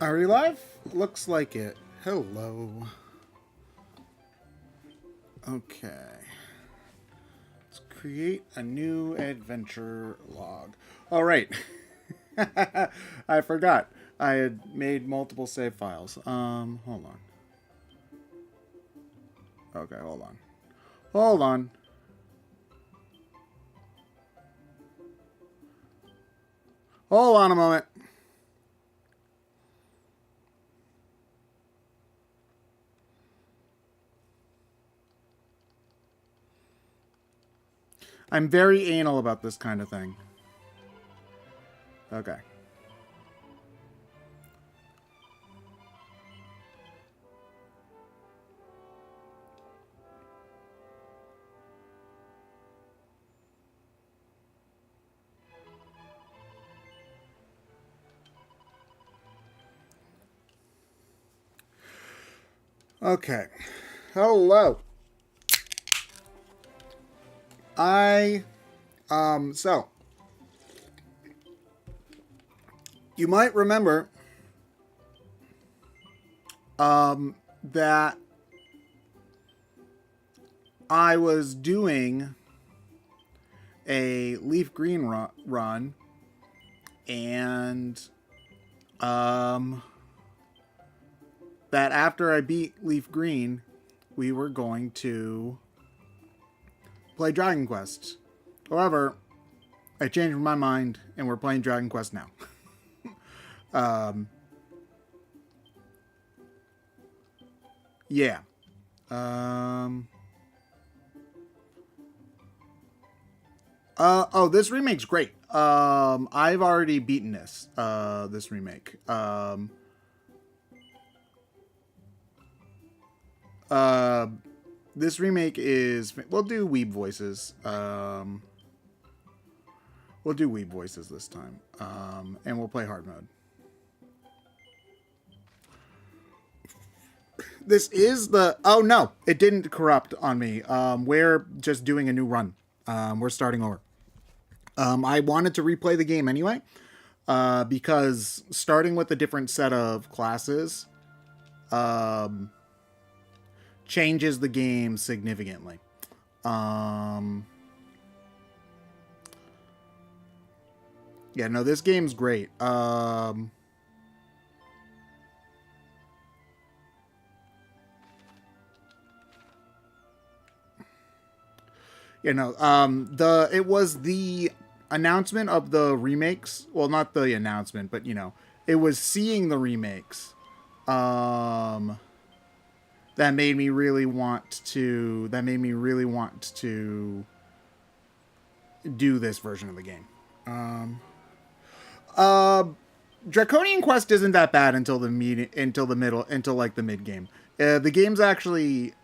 Are we live? Looks like it. Hello. Okay. Let's create a new adventure log. All right. I forgot. I had made multiple save files. Hold on. Okay, hold on. Hold on. Hold on a moment. I'm very anal about this kind of thing. Okay. Okay. Hello. So you might remember that I was doing a leaf green run and that after I beat leaf green, we were going to play Dragon Quest. However, I changed my mind and we're playing Dragon Quest now. Yeah. Oh, this remake's great. I've already beaten this remake. Uh, this remake is, we'll do weeb voices. We'll do weeb voices this time. And we'll play hard mode. This is the, oh no, it didn't corrupt on me. We're just doing a new run. We're starting over. I wanted to replay the game anyway, because starting with a different set of classes changes the game significantly. Yeah, no, this game's great. It was the announcement of the remakes. Well, not the announcement, but it was seeing the remakes that made me really want to do this version of the game. Draconian Quest isn't that bad until the mid game. The game's actually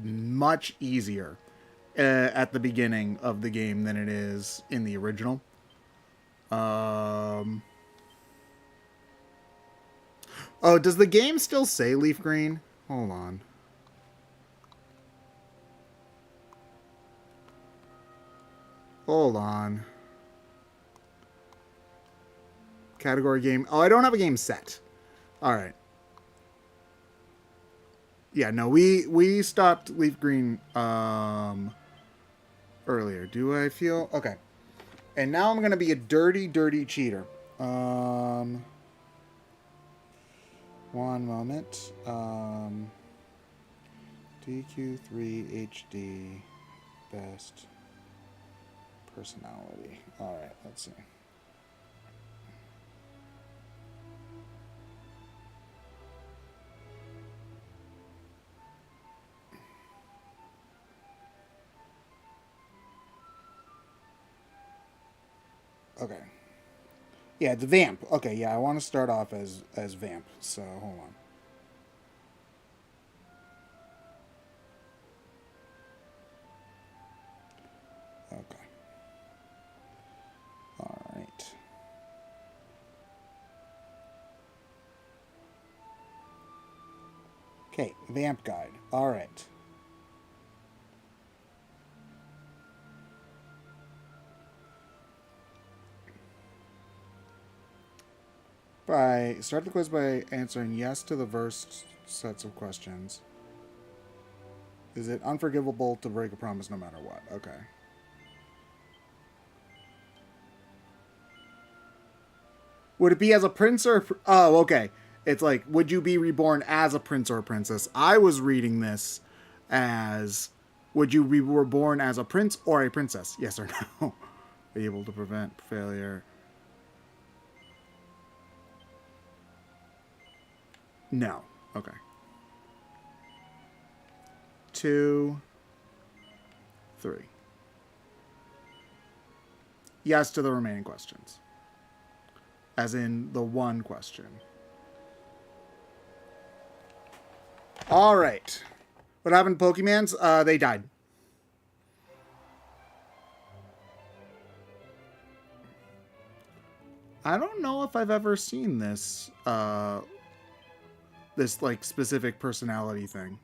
much easier at the beginning of the game than it is in the original. Oh, does the game still say leaf green? Hold on. Hold on. Category game. Oh, I don't have a game set. All right. Yeah, no, we stopped leaf green earlier. Do I feel okay? And now I'm gonna be a dirty cheater. One moment. DQ3 HD best personality. All right, let's see. Okay. Yeah, the vamp. Okay, yeah, I want to start off as vamp. So hold on. Okay. All right. Okay, vamp guide. All right. Start the quiz by answering yes to the first sets of questions. Is it unforgivable to break a promise no matter what? Okay. Would it be as a prince or... Oh, okay. It's like, would you be reborn as a prince or a princess? I was reading this as, would you be reborn as a prince or a princess? Yes or no? Be able to prevent failure. No. Okay. 2, 3. Yes to the remaining questions. As in the one question. All right. What happened to Pokemans? They died. I don't know if I've ever seen this, this, like, specific personality thing.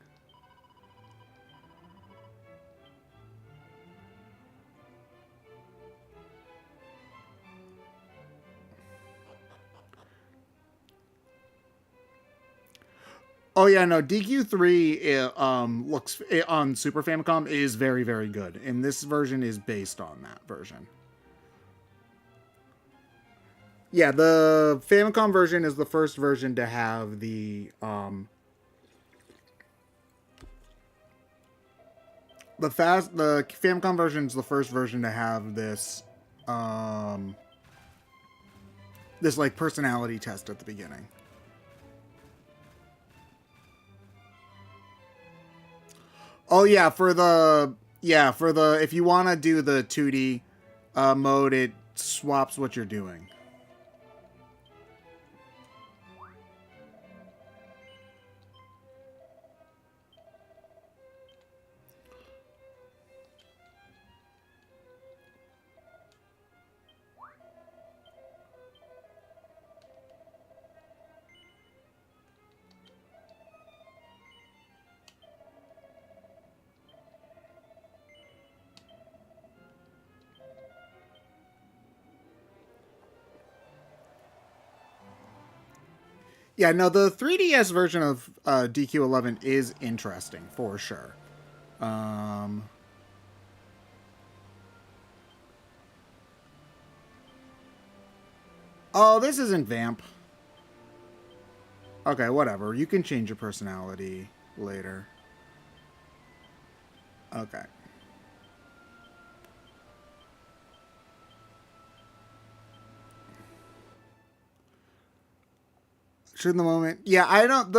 Oh yeah, no. DQ3 looks on Super Famicom is very, very good, and this version is based on that version. Yeah, the Famicom version is the first version to have the Famicom version is the first version to have this this like personality test at the beginning. Oh yeah, for the if you want to do the 2D mode, it swaps what you're doing. Yeah, no, the 3DS version of DQ11 is interesting, for sure. Oh, this isn't Vamp. Okay, whatever. You can change your personality later. Okay. Should in the moment. Yeah, I don't...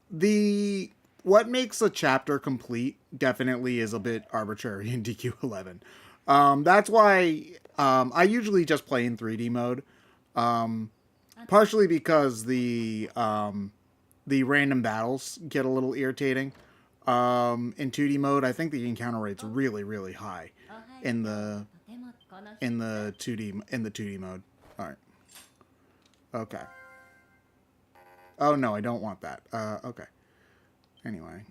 The... What makes a chapter complete definitely is a bit arbitrary in DQ11. That's why I usually just play in 3D mode. Partially because the random battles get a little irritating. In 2D mode, I think the encounter rate's really, really high in the 2D mode. All right. Okay. Oh no, I don't want that. Okay. Anyway,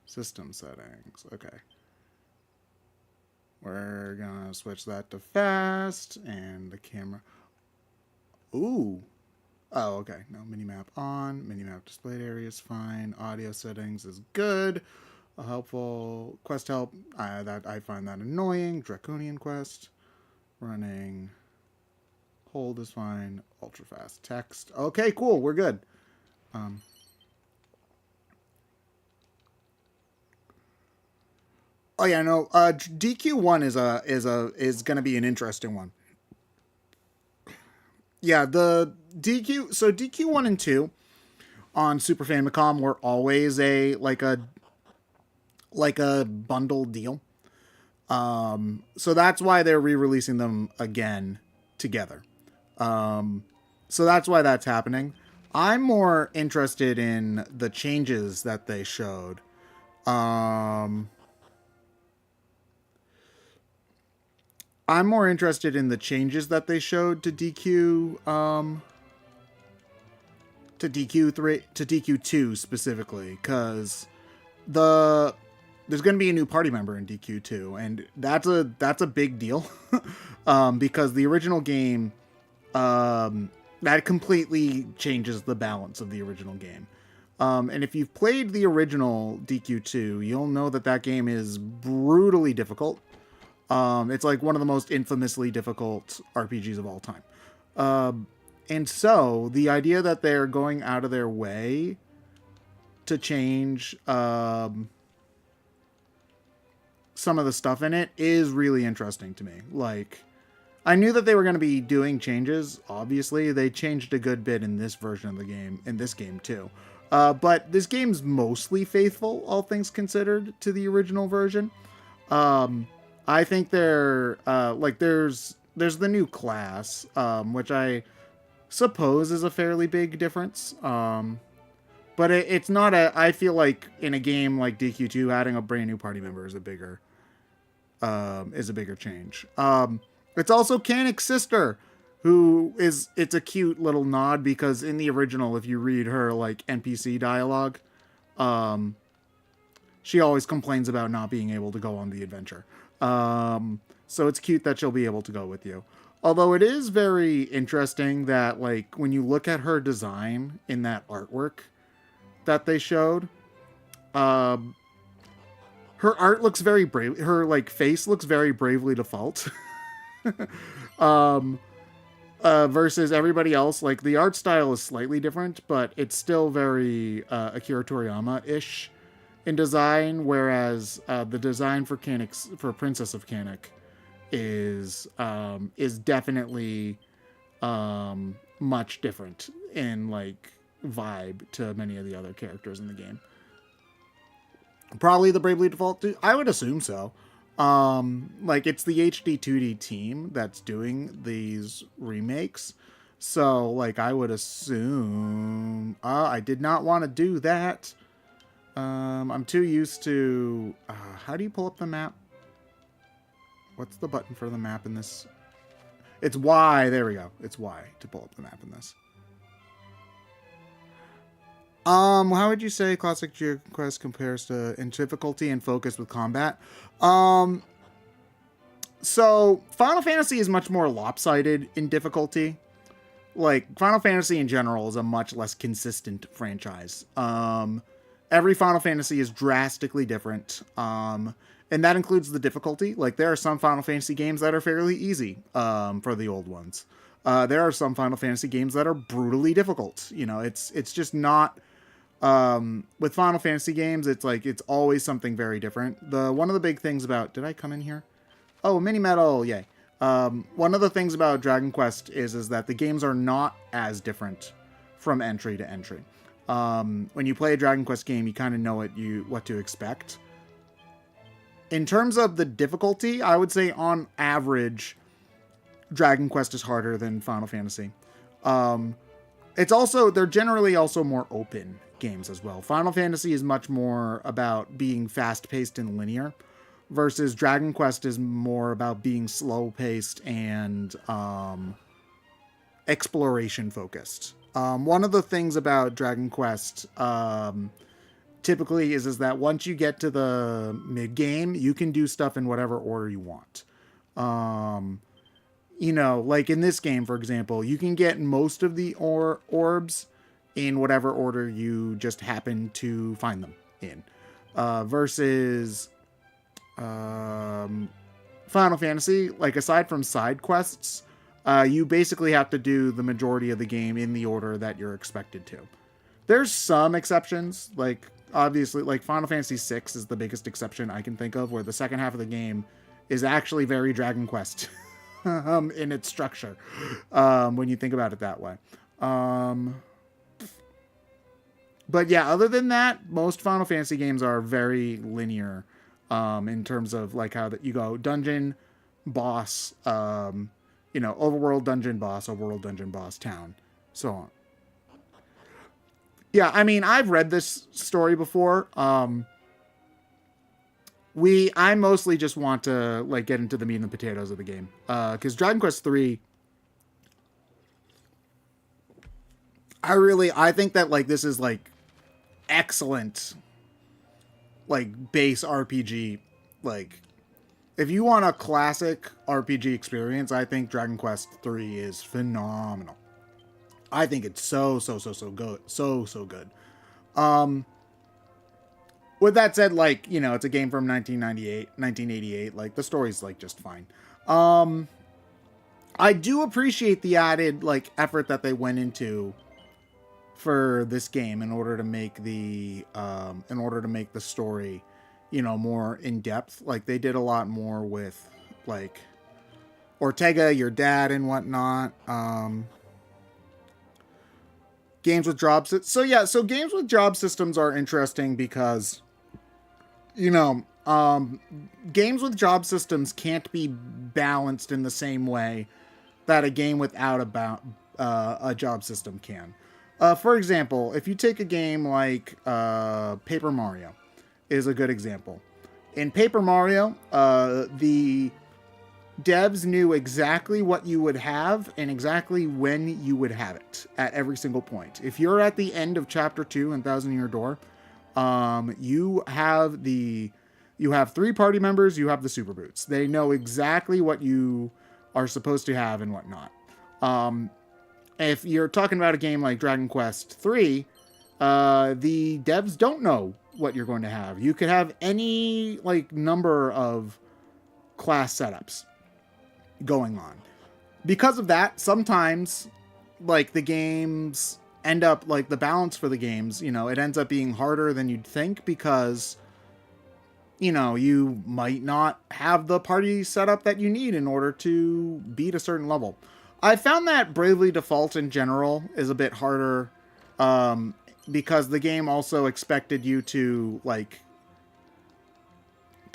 system settings. Okay. We're gonna switch that to fast and the camera. Ooh. Oh, okay. No, minimap on. Minimap displayed area is fine. Audio settings is good. A helpful quest help. I find that annoying. Draconian quest. Running. Hold is fine. Ultra fast text. Okay, cool. We're good. Oh yeah, no. DQ1 is gonna be an interesting one. Yeah, the DQ. So DQ1 and 2 on Super Famicom were always a bundle deal. So that's why they're re-releasing them again together. So that's why that's happening. I'm more interested in the changes that they showed. I'm more interested in the changes that they showed to DQ, to DQ3, to DQ2 specifically, because the there's going to be a new party member in DQ2, and that's a big deal because the original game that completely changes the balance of the original game. And if you've played the original DQ2, you'll know that that game is brutally difficult. It's like one of the most infamously difficult RPGs of all time. And so the idea that they're going out of their way to change some of the stuff in it is really interesting to me. Like, I knew that they were going to be doing changes. Obviously, they changed a good bit in this version of the game, in this game too. But this game's mostly faithful, all things considered, to the original version. I think they're like there's the new class, which I suppose is a fairly big difference. But it's not I feel like in a game like DQ2, adding a brand new party member is a bigger change. It's also Kanik's sister, it's a cute little nod because in the original, if you read her like NPC dialogue, she always complains about not being able to go on the adventure. So it's cute that she'll be able to go with you. Although it is very interesting that like when you look at her design in that artwork that they showed, her art looks very brave. Her like face looks very Bravely Default. Versus everybody else, like the art style is slightly different, but it's still very Akira Toriyama-ish in design. Whereas the design for Princess of Kanik is definitely much different in like vibe to many of the other characters in the game. Probably the Bravely Default, I would assume so. Like it's the HD 2D team that's doing these remakes. So like I would assume, I did not want to do that. I'm too used to, how do you pull up the map? What's the button for the map in this? It's Y. There we go. It's Y to pull up the map in this. How would you say Classic GeoQuest compares to in difficulty and focus with combat? So Final Fantasy is much more lopsided in difficulty. Like Final Fantasy in general is a much less consistent franchise. Every Final Fantasy is drastically different. And that includes the difficulty. Like there are some Final Fantasy games that are fairly easy, for the old ones. There are some Final Fantasy games that are brutally difficult. You know, it's just not, with Final Fantasy games, it's like, it's always something very different. One of the big things about, did I come in here? Oh, mini medal, yay. One of the things about Dragon Quest is that the games are not as different from entry to entry. When you play a Dragon Quest game, you kind of know what to expect. In terms of the difficulty, I would say on average, Dragon Quest is harder than Final Fantasy. They're generally also more open games as well. Final Fantasy is much more about being fast-paced and linear, versus Dragon Quest is more about being slow-paced and exploration-focused. One of the things about Dragon Quest typically is that once you get to the mid-game, you can do stuff in whatever order you want. You know, like in this game, for example, you can get most of the orbs in whatever order you just happen to find them in. Versus Final Fantasy, like aside from side quests, you basically have to do the majority of the game in the order that you're expected to. There's some exceptions, like obviously, like Final Fantasy VI is the biggest exception I can think of, where the second half of the game is actually very Dragon Quest in its structure, when you think about it that way. But yeah, other than that, most Final Fantasy games are very linear in terms of like how that you go dungeon, boss, overworld dungeon, boss, town, so on. Yeah, I mean, I've read this story before. I mostly just want to like get into the meat and potatoes of the game, because Dragon Quest 3, I think that like this is like excellent like base RPG, like if you want a classic RPG experience, I think Dragon Quest 3 is phenomenal. I think it's so good. So good. With that said, like, you know, it's a game from 1988. Like, the story's, like, just fine. I do appreciate the added, like, effort that they went into for this game in order to make the story, you know, more in depth. Like, they did a lot more with, like, Ortega, your dad, and whatnot. Games with job systems. So games with job systems are interesting because, you know, games with job systems can't be balanced in the same way that a game without a job system can. For example, if you take a game like Paper Mario, is a good example. In Paper Mario, the devs knew exactly what you would have and exactly when you would have it at every single point. If you're at the end of Chapter 2 in Thousand Year Door, you have 3 party members, you have the Super Boots. They know exactly what you are supposed to have and whatnot. If you're talking about a game like Dragon Quest 3, the devs don't know what you're going to have. You could have any, like, number of class setups going on. Because of that, sometimes, like, the games end up, like, the balance for the games, you know, it ends up being harder than you'd think because, you know, you might not have the party setup that you need in order to beat a certain level. I found that Bravely Default in general is a bit harder, because the game also expected you to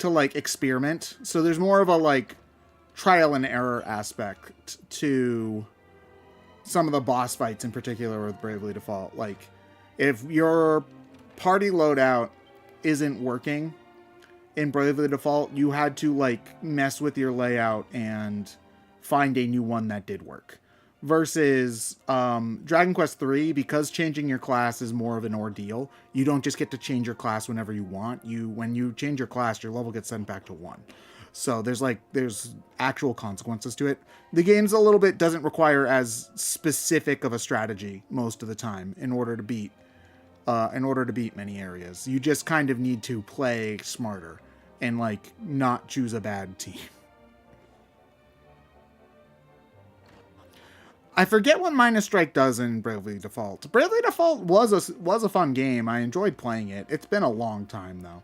experiment. So there's more of a, like, trial and error aspect to some of the boss fights, in particular with Bravely Default. Like, if your party loadout isn't working in Bravely Default, you had to, like, mess with your layout and find a new one that did work. Versus Dragon Quest 3, because changing your class is more of an ordeal, you don't just get to change your class whenever you want. When you change your class, your level gets sent back to 1. So there's actual consequences to it. The game's a little bit doesn't require as specific of a strategy most of the time in order to beat many areas. You just kind of need to play smarter and, like, not choose a bad team. I forget what Minus Strike does in Bravely Default. Bravely Default was a fun game. I enjoyed playing it. It's been a long time, though,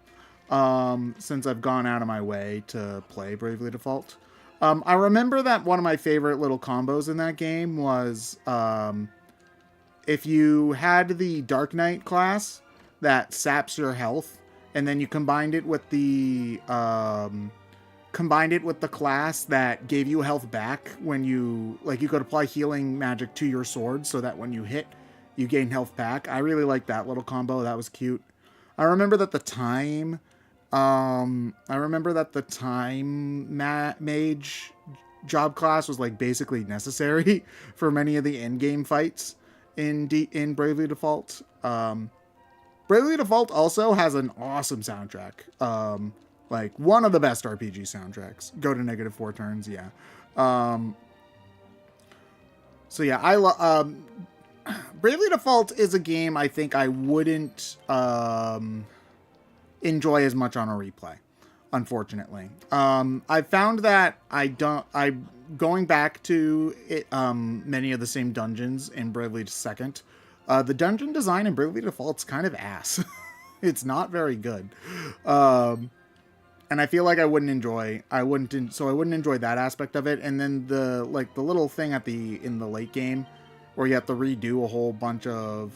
since I've gone out of my way to play Bravely Default. I remember that one of my favorite little combos in that game was if you had the Dark Knight class that saps your health, and then you combined it with the class that gave you health back when you could apply healing magic to your sword so that when you hit, you gain health back. I really liked that little combo. That was cute. I remember that the time mage job class was, like, basically necessary for many of the end game fights in Bravely Default. Bravely Default also has an awesome soundtrack. Like, one of the best RPG soundtracks. Go to -4 turns, yeah. So yeah, Bravely Default is a game I think I wouldn't enjoy as much on a replay, unfortunately. I found that going back to it, many of the same dungeons in Bravely Second. The dungeon design in Bravely Default's kind of ass. It's not very good. And I feel like I wouldn't enjoy that aspect of it. And then the little thing in the late game where you have to redo a whole bunch of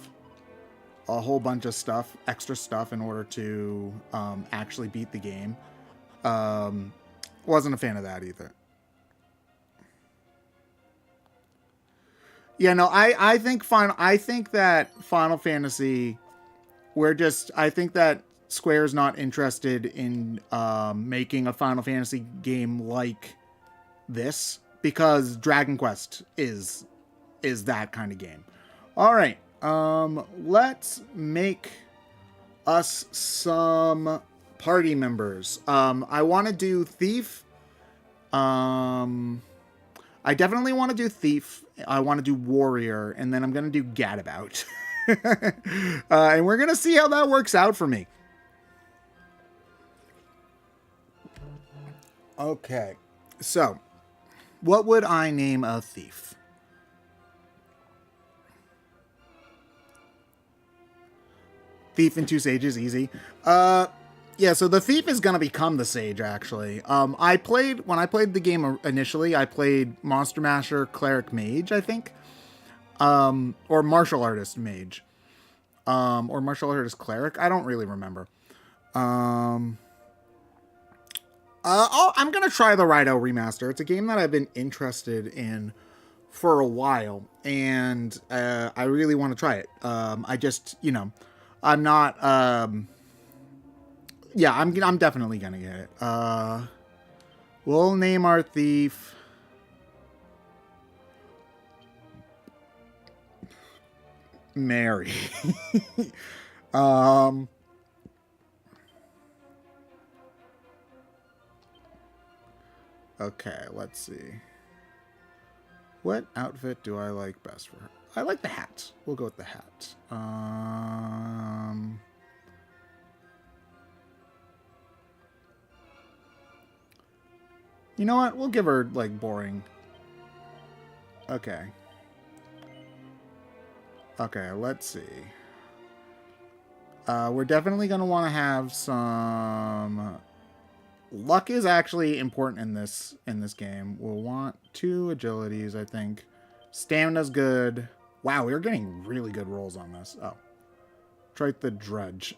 stuff, extra stuff in order to actually beat the game. Wasn't a fan of that either. Yeah, no, I think that Final Fantasy, I think that Square's not interested in making a Final Fantasy game like this, because Dragon Quest is that kind of game. All right, let's make us some party members. I want to do Thief. I definitely want to do Thief. I want to do Warrior, and then I'm going to do Gadabout. And we're going to see how that works out for me. Okay, so what would I name a Thief? Thief and 2 Sages, easy. Yeah, so the Thief is going to become the Sage, actually. When I played the game initially, I played Monster Masher, Cleric, Mage, I think. Or Martial Artist, Mage. Or Martial Artist, Cleric. I don't really remember. I'm going to try the Rido remaster. It's a game that I've been interested in for a while, and I really want to try it. I just, I'm not... Yeah, I'm definitely gonna get it. We'll name our Thief Mary. Okay, let's see. What outfit do I like best for her? I like the hat. We'll go with the hat. You know what? We'll give her, like, boring. Okay. Okay, let's see. We're definitely going to want to have some... Luck is actually important in this game. We'll want 2 agilities, I think. Stamina's good. Wow, we're getting really good rolls on this. Oh. Try the Drudge.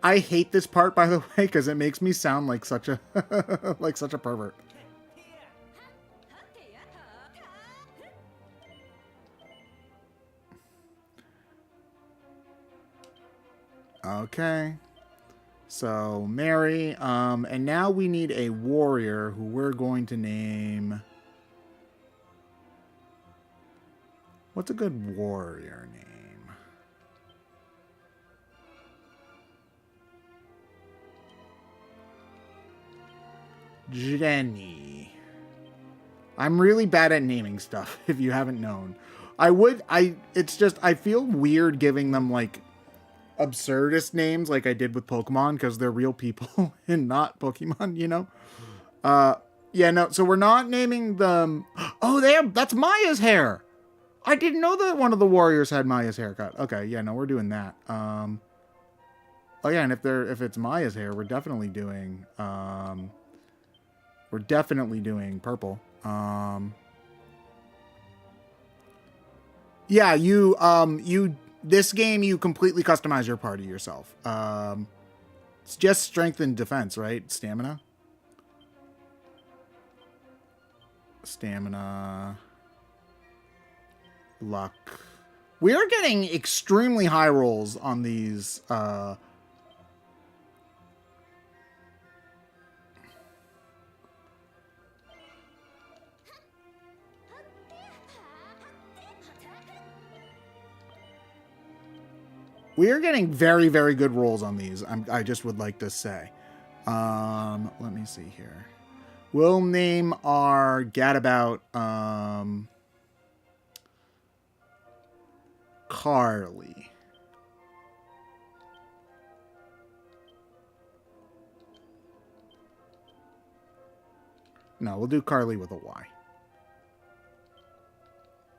I hate this part, by the way, because it makes me sound like such a like such a pervert. Okay. So, Mary, and now we need a warrior who we're going to name... What's a good warrior name? Jenny. I'm really bad at naming stuff, if you haven't known. It's just, I feel weird giving them, like, absurdist names like I did with Pokemon, because they're real people and not Pokemon, Yeah, no, so we're not naming them... Oh, that's Maya's hair! I didn't know that one of the warriors had Maya's haircut. Okay, yeah, no, we're doing that. Oh, yeah, and if it's Maya's hair, we're definitely doing... We're definitely doing purple. Yeah, this game, you completely customize your party yourself. It's just strength and defense, right? Stamina. Luck. We are getting extremely high rolls on these, We are getting very, very good rolls on these. I just would like to say. Let me see here. We'll name our Gadabout Carly. No, we'll do Carly with a Y.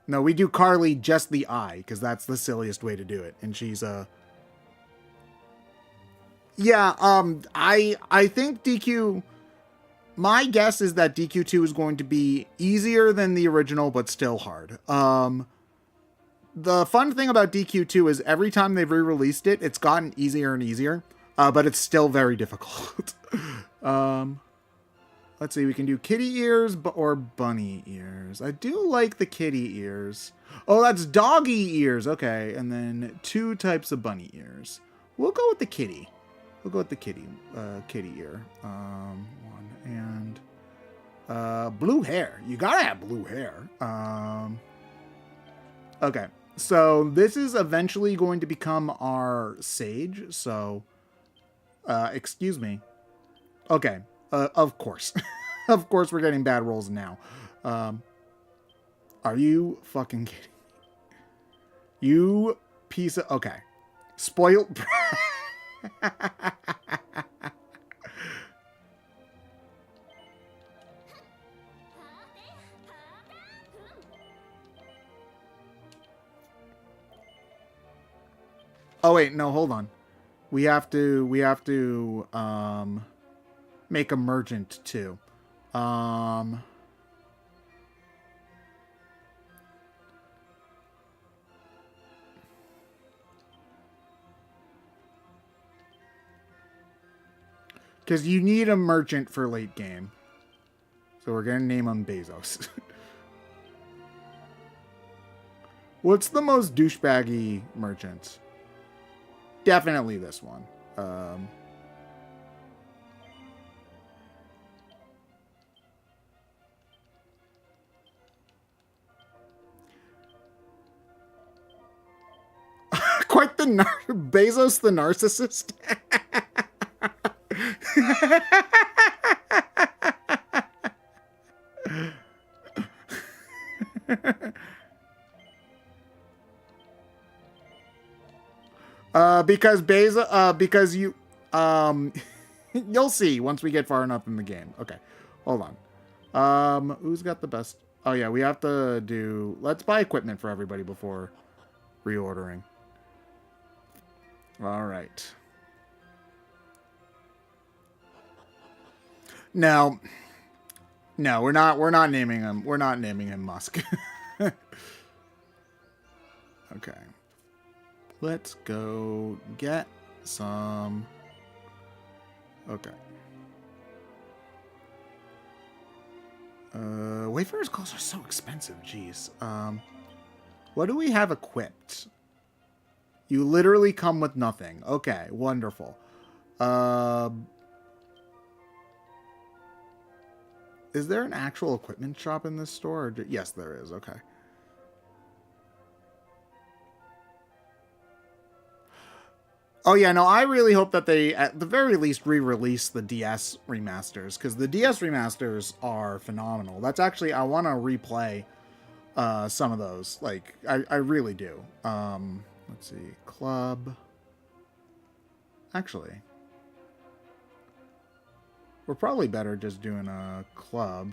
No, we do Carly just the I, because that's the silliest way to do it. And she's a... Yeah, I think DQ... My guess is that DQ2 is going to be easier than the original, but still hard. The fun thing about DQ2 is every time they've re-released it, it's gotten easier and easier, but it's still very difficult. Let's see, we can do kitty ears or bunny ears. I do like the kitty ears. Oh, that's doggy ears. Okay, and then 2 types of bunny ears. We'll go with the kitty. We'll go with the kitty ear. 1 and Blue hair. You gotta have blue hair. Okay. So this is eventually going to become our sage. So, excuse me. Okay. Of course. Of course we're getting bad rolls now. Are you fucking kidding me? You piece of... Okay. Spoiled... Oh, wait. No, hold on. We have to make a merchant, too. Because you need a merchant for late game. So we're going to name him Bezos. What's the most douchebaggy merchant? Definitely this one. Quite the Bezos the narcissist. Because you, you'll see once we get far enough in the game. Okay, hold on. Who's got the best? Oh yeah, we have to do. Let's buy equipment for everybody before reordering. All right. No, we're not naming him. We're not naming him Musk. Okay. Let's go get some. Okay. Wayfarer's calls are so expensive. Jeez. What do we have equipped? You literally come with nothing. Okay, wonderful. Is there an actual equipment shop in this store? Yes, there is. Okay. Oh, yeah, no, I really hope that they, at the very least, re-release the DS remasters, because the DS remasters are phenomenal. That's actually, I want to replay some of those. Like, I really do. Let's see. Club. Actually, we're probably better just doing a club.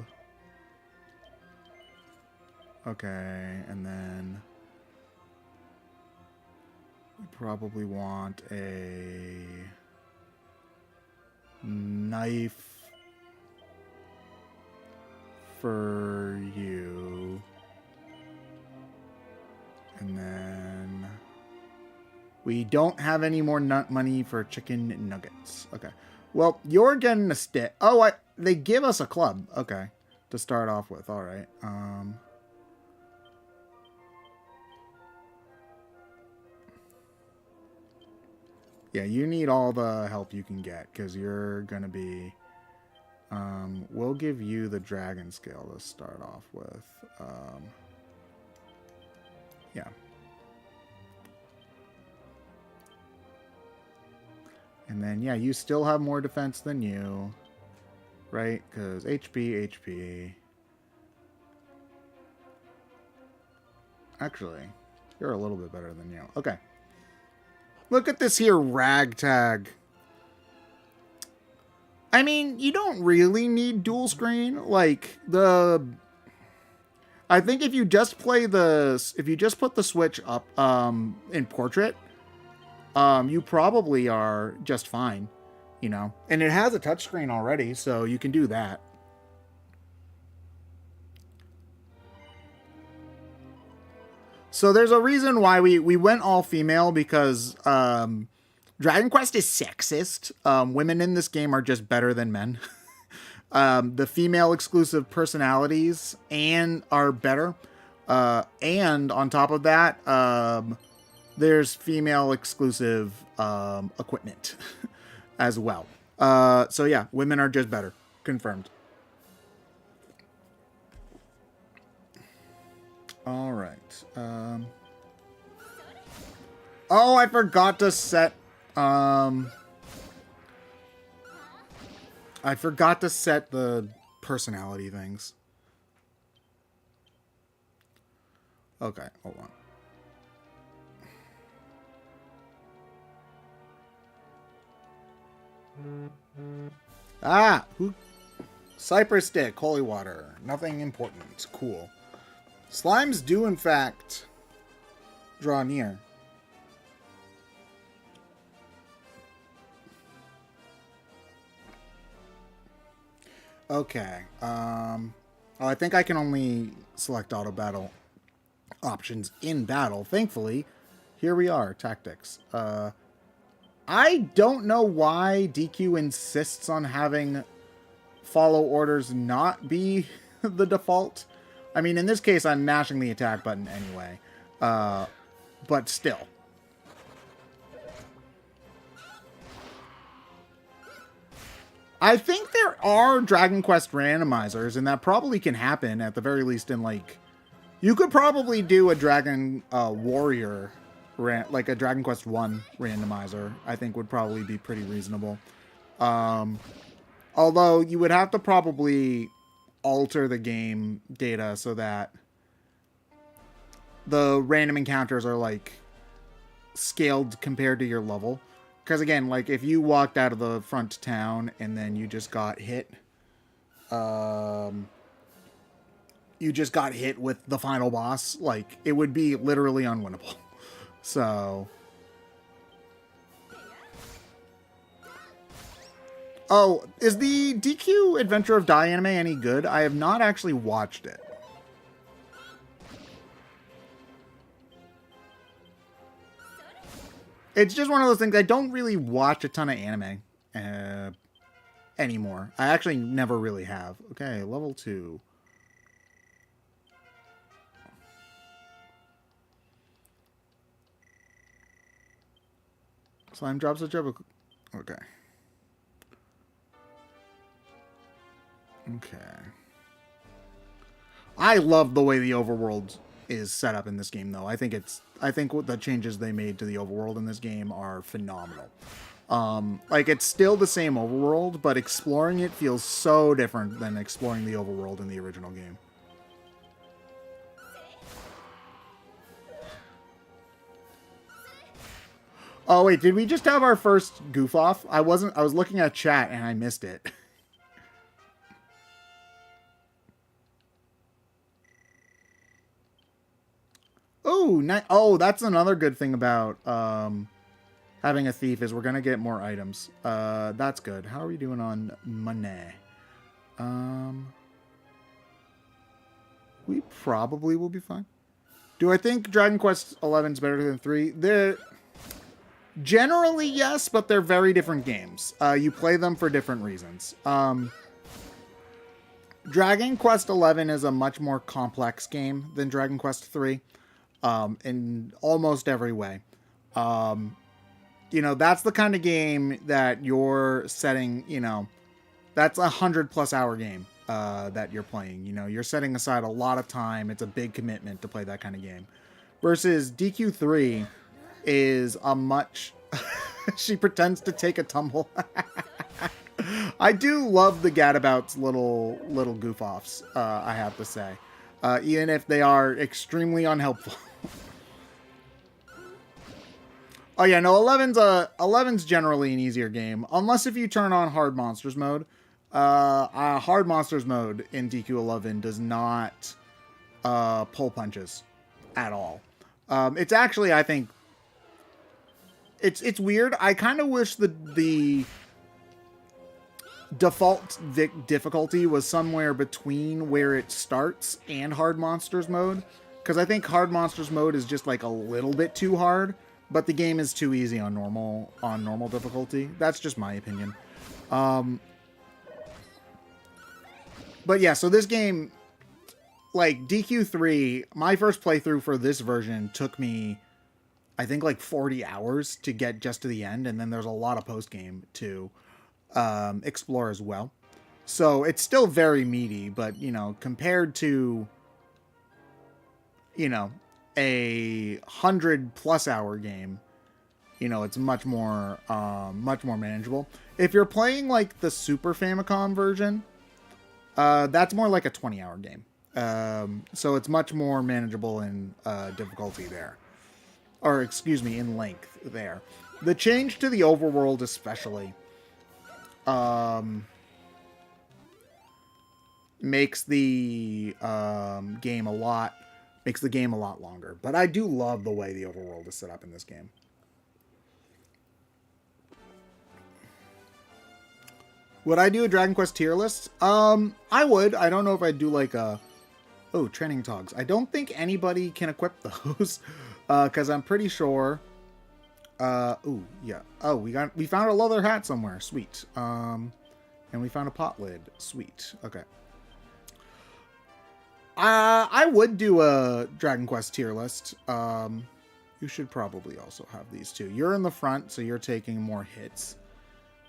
Okay, and then we probably want a knife for you. And then we don't have any more money for chicken nuggets. Okay. Well, you're getting a stick. Oh, they give us a club. Okay. To start off with. All right. Yeah, you need all the help you can get because you're going to be... we'll give you the dragon scale to start off with. Yeah. And then, yeah, you still have more defense than you. Right? Because HP. Actually, you're a little bit better than you. Okay. Look at this here ragtag. I mean, you don't really need dual screen. Like, I think if you just play if you just put the Switch up in portrait, you probably are just fine, you know. And it has a touchscreen already, so you can do that. So there's a reason why we went all female, because Dragon Quest is sexist. Women in this game are just better than men. The female exclusive personalities are better. And on top of that, there's female exclusive equipment as well. So yeah, women are just better. Confirmed. All right. Oh, I forgot to set. I forgot to set the personality things. Okay, hold on. Ah, who? Cypress stick, holy water. Nothing important. Cool. Slimes do, in fact, draw near. Okay. Oh, I think I can only select auto battle options in battle. Thankfully, here we are. Tactics. I don't know why DQ insists on having follow orders not be the default. I mean, in this case, I'm mashing the attack button anyway. But still. I think there are Dragon Quest randomizers, and that probably can happen, at the very least, in, like... You could probably do a Dragon Warrior, like a Dragon Quest 1 randomizer, I think would probably be pretty reasonable. Although, you would have to probably alter the game data so that the random encounters are, like, scaled compared to your level. Because, again, like, if you walked out of the front town and then you just got hit, you just got hit with the final boss, like, it would be literally unwinnable. So... Oh, is the DQ Adventure of Dai anime any good? I have not actually watched it. It's just one of those things. I don't really watch a ton of anime anymore. I actually never really have. Okay, level 2. Slime drops a jump. Okay. Okay. I love the way the overworld is set up in this game, though. I think what the changes they made to the overworld in this game are phenomenal. Like, it's still the same overworld, but exploring it feels so different than exploring the overworld in the original game. Oh, wait, did we just have our first goof off? I was looking at chat and I missed it. Oh, that's another good thing about having a thief is we're gonna get more items. That's good. How are we doing on money? We probably will be fine. Do I think Dragon Quest XI is better than 3? They're generally yes, but they're very different games. You play them for different reasons. Dragon Quest XI is a much more complex game than Dragon Quest III. In almost every way. You know, that's the kind of game that you're setting, you know, that's a 100+ hour game that you're playing. You know, you're setting aside a lot of time. It's a big commitment to play that kind of game. Versus DQ3 is a much... She pretends to take a tumble. I do love the Gadabout's little goof-offs, I have to say. Even if they are extremely unhelpful. Oh yeah, no, 11's generally an easier game, unless if you turn on Hard Monsters mode. Hard Monsters mode in DQ11 does not pull punches at all. It's actually, I think, it's weird. I kind of wish the default difficulty was somewhere between where it starts and Hard Monsters mode, because I think Hard Monsters mode is just like a little bit too hard. But the game is too easy on normal difficulty. That's just my opinion. But yeah, so this game, like DQ3, my first playthrough for this version took me, I think, like 40 hours to get just to the end. And then there's a lot of post-game to explore as well. So it's still very meaty, but, you know, compared to... you know, a 100+ hour game, you know, it's much more manageable. If you're playing like the Super Famicom version, that's more like a 20-hour game. So it's much more manageable in difficulty there. Or, excuse me, in length there. The change to the overworld especially makes the game a lot longer. But I do love the way the overworld is set up in this game. Would I do a Dragon Quest tier list? I would. I don't know if I'd do like a... Oh, training togs. I don't think anybody can equip those. Because I'm pretty sure... ooh, yeah. Oh, we found a leather hat somewhere. Sweet. And we found a pot lid. Sweet. Okay. I would do a Dragon Quest tier list. You should probably also have these two. You're in the front, so you're taking more hits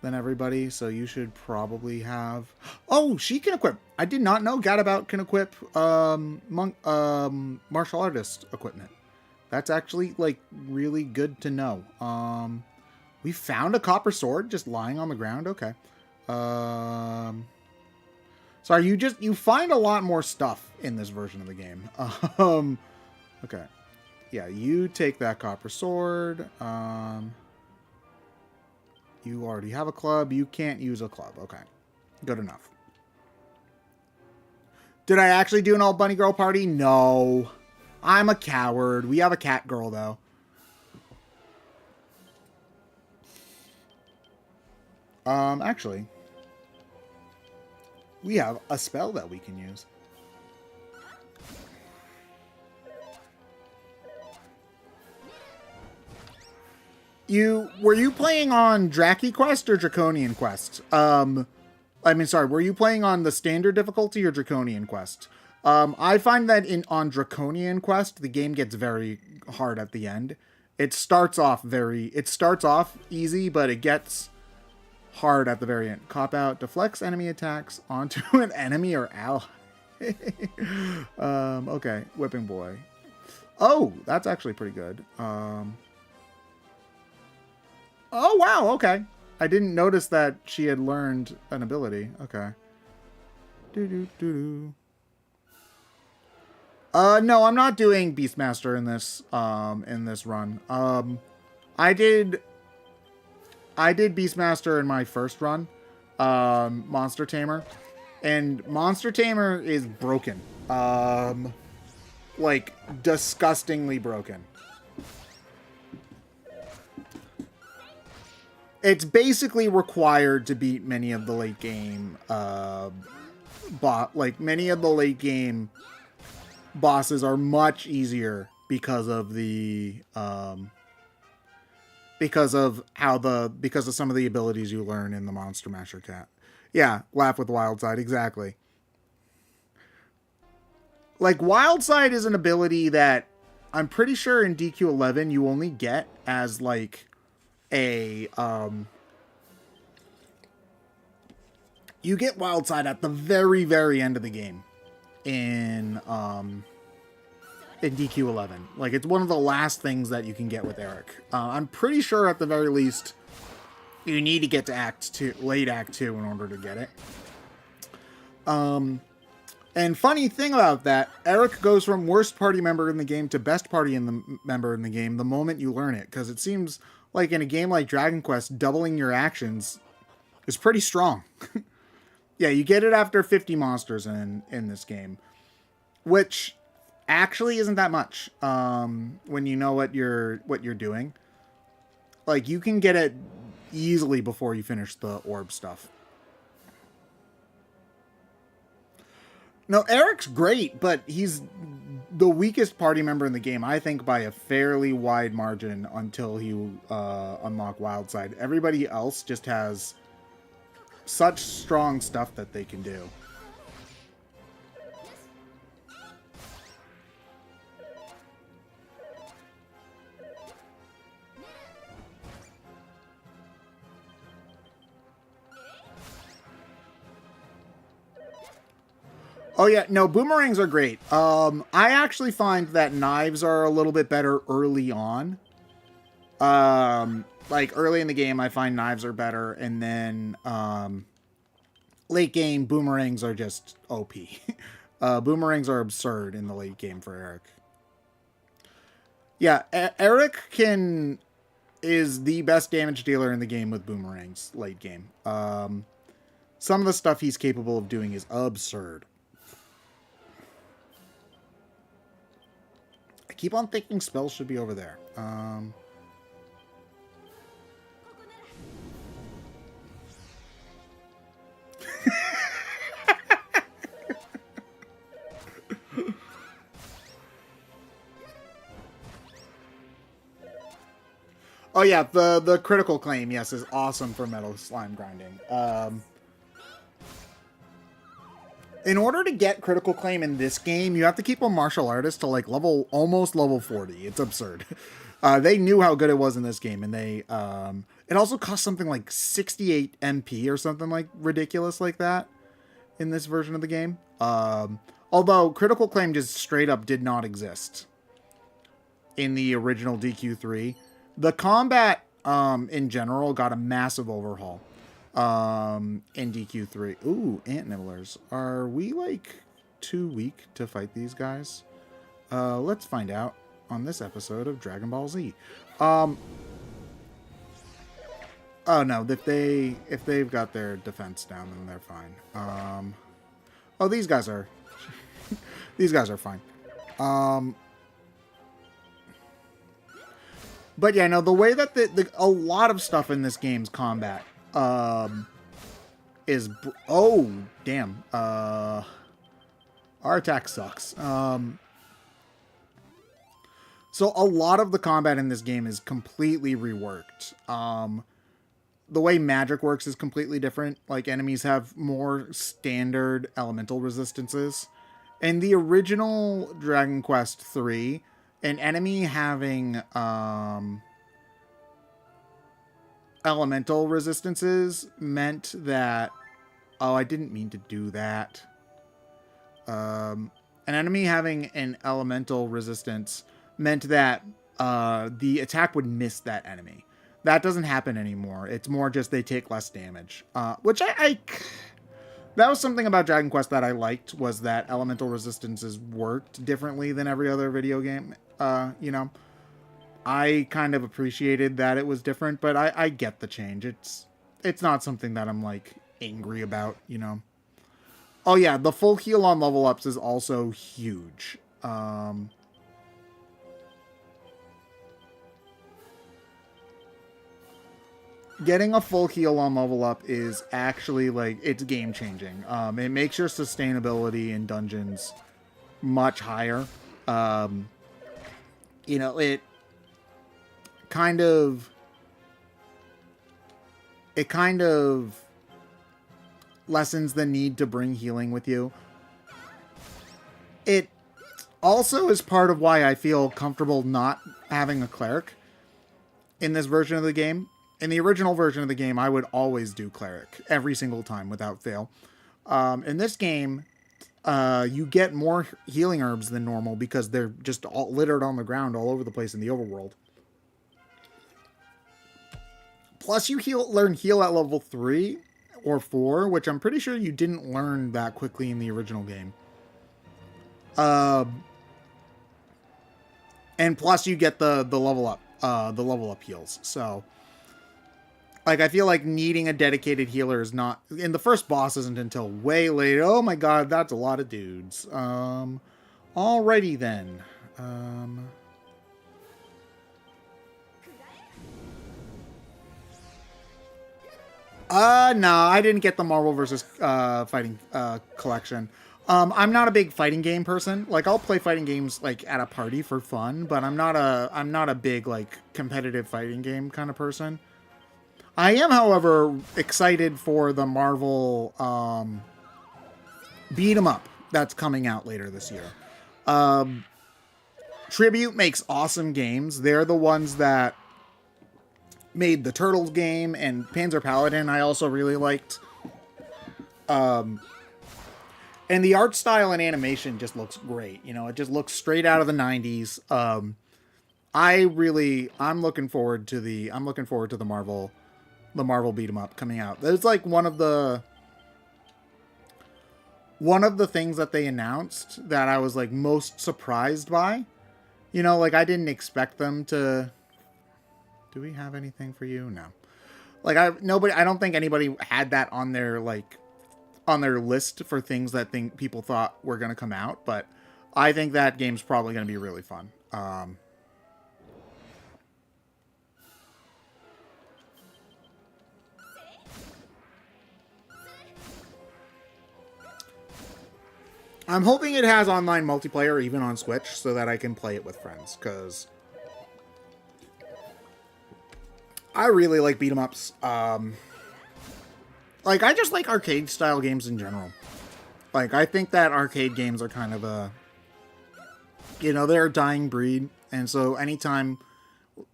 than everybody, so you should probably have... Oh, she can equip. I did not know Gadabout can equip martial artist equipment. That's actually, like, really good to know. We found a copper sword just lying on the ground. Okay. Sorry, you find a lot more stuff in this version of the game. Okay. Yeah, you take that copper sword. You already have a club. You can't use a club. Okay. Good enough. Did I actually do an all bunny girl party? No. I'm a coward. We have a cat girl, though. Actually, we have a spell that we can use. Were you playing on Draki Quest or Draconian Quest? Sorry, were you playing on the standard difficulty or Draconian Quest? I find that on Draconian Quest, the game gets very hard at the end. It starts off easy, but it gets hard at the very end. Cop out, deflects enemy attacks onto an enemy or ally. Okay, Whipping Boy. Oh, that's actually pretty good. Oh, wow, okay. I didn't notice that she had learned an ability. Okay. No, I'm not doing Beastmaster in this run. I did Beastmaster in my first run, Monster Tamer, and Monster Tamer is broken. Like, disgustingly broken. It's basically required to beat many of the late game, many of the late game bosses are much easier because of some of the abilities you learn in the Monster Masher Cat. Yeah, laugh with Wildside, exactly. Like, Wildside is an ability that I'm pretty sure in DQ11 you only get as, like, you get Wildside at the very, very end of the game in DQ11. Like, it's one of the last things that you can get with Eric. I'm pretty sure at the very least you need to get to late Act 2 in order to get it. And funny thing about that, Eric goes from worst party member in the game to best party member in the game the moment you learn it, because it seems like in a game like Dragon Quest, doubling your actions is pretty strong. Yeah, you get it after 50 monsters in this game, which actually isn't that much when you know what you're doing. Like, you can get it easily before you finish the orb stuff. No, Eric's great, but he's the weakest party member in the game, I think, by a fairly wide margin until you unlock Wildside. Everybody else just has such strong stuff that they can do. Oh yeah, no, boomerangs are great. I actually find that knives are a little bit better early on. Like early in the game, I find knives are better, and then late game boomerangs are just OP. Boomerangs are absurd in the late game for Eric. Yeah, Eric is the best damage dealer in the game with boomerangs late game. Some of the stuff he's capable of doing is absurd. I keep on thinking spells should be over there. Oh yeah, the critical claim, yes, is awesome for metal slime grinding. In order to get critical claim in this game, you have to keep a martial artist to like almost level 40. It's absurd. They knew how good it was in this game, and they it also cost something like 68 MP or something like ridiculous like that in this version of the game. Although critical claim just straight up did not exist in the original DQ3. The combat in general got a massive overhaul in DQ3. Ooh, ant nibblers. Are we like too weak to fight these guys? Let's find out on this episode of Dragon Ball Z. Oh no, if they've got their defense down, then they're fine. Oh, these guys are these guys are fine. But yeah, no, the way that a lot of stuff in this game's combat is... Oh, damn. Our attack sucks. So a lot of the combat in this game is completely reworked. The way magic works is completely different. Like, enemies have more standard elemental resistances. In the original Dragon Quest III, an enemy having elemental resistances meant that... Oh, I didn't mean to do that. An enemy having an elemental resistance meant that the attack would miss that enemy. That doesn't happen anymore. It's more just they take less damage. Which I that was something about Dragon Quest that I liked, was that elemental resistances worked differently than every other video game. You know, I kind of appreciated that it was different, but I get the change. It's not something that I'm like angry about, you know. Oh yeah, the full heal on level ups is also huge. Getting a full heal on level up is actually, like, it's game changing. It makes your sustainability in dungeons much higher. You know, it kind of lessens the need to bring healing with you. It also is part of why I feel comfortable not having a cleric in this version of the game. In the original version of the game, I would always do cleric every single time without fail. In this game, you get more healing herbs than normal because they're just all littered on the ground all over the place in the overworld. Plus, you learn heal at level 3 or 4, which I'm pretty sure you didn't learn that quickly in the original game. And plus, you get the level up heals. So, like, I feel like needing a dedicated healer is not... And the first boss isn't until way later. Oh my god, that's a lot of dudes. Alrighty then. No, I didn't get the Marvel vs. Fighting collection. I'm not a big fighting game person. Like, I'll play fighting games like at a party for fun, but I'm not a big like competitive fighting game kind of person. I am, however, excited for the Marvel beat 'em up that's coming out later this year. Tribute makes awesome games. They're the ones that made the Turtles game, and Panzer Paladin I also really liked. And And the art style and animation just looks great. You know, it just looks straight out of the 90s. I'm looking forward to the Marvel beat 'em up coming out. There's like one of the things that they announced that I was like most surprised by. You know, like I didn't expect them to. Do we have anything for you? No. Like I don't think anybody had that on their list for things that people thought were going to come out, but I think that game's probably going to be really fun. I'm hoping it has online multiplayer even on Switch so that I can play it with friends, because I really like beat 'em ups. Like, I just like arcade style games in general. Like, I think that arcade games are kind of they're a dying breed. And so anytime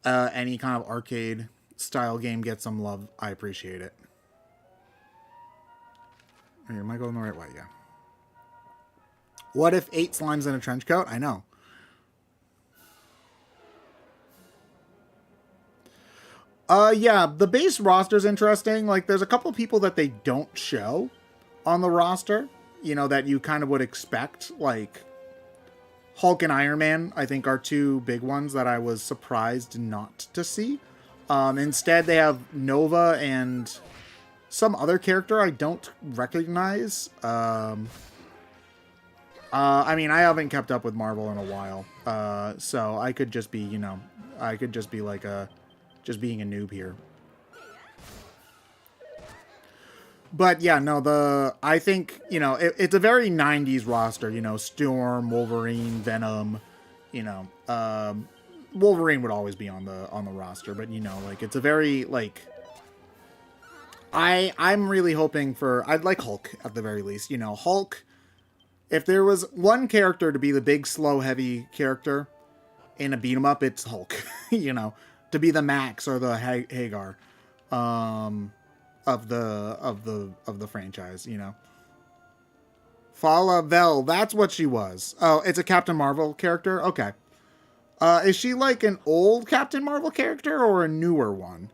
any kind of arcade style game gets some love, I appreciate it. Here, am I going the right way? Yeah. What if 8 slimes in a trench coat? I know. Yeah, the base roster's interesting. Like, there's a couple people that they don't show on the roster, you know, that you kind of would expect. Like, Hulk and Iron Man, I think, are 2 big ones that I was surprised not to see. Instead, they have Nova and some other character I don't recognize. I mean, I haven't kept up with Marvel in a while, so I could just be, like just being a noob here. But yeah, no, I think, it's a very 90s roster, Storm, Wolverine, Venom, Wolverine would always be on the roster, but like, it's a very, like, I'm really hoping I'd like Hulk at the very least, Hulk. If there was one character to be the big, slow, heavy character in a beat 'em up, it's Hulk. To be the Max or the Hagar of the franchise. Fala Vel, that's what she was. Oh, it's a Captain Marvel character. Okay. Is she like an old Captain Marvel character or a newer one?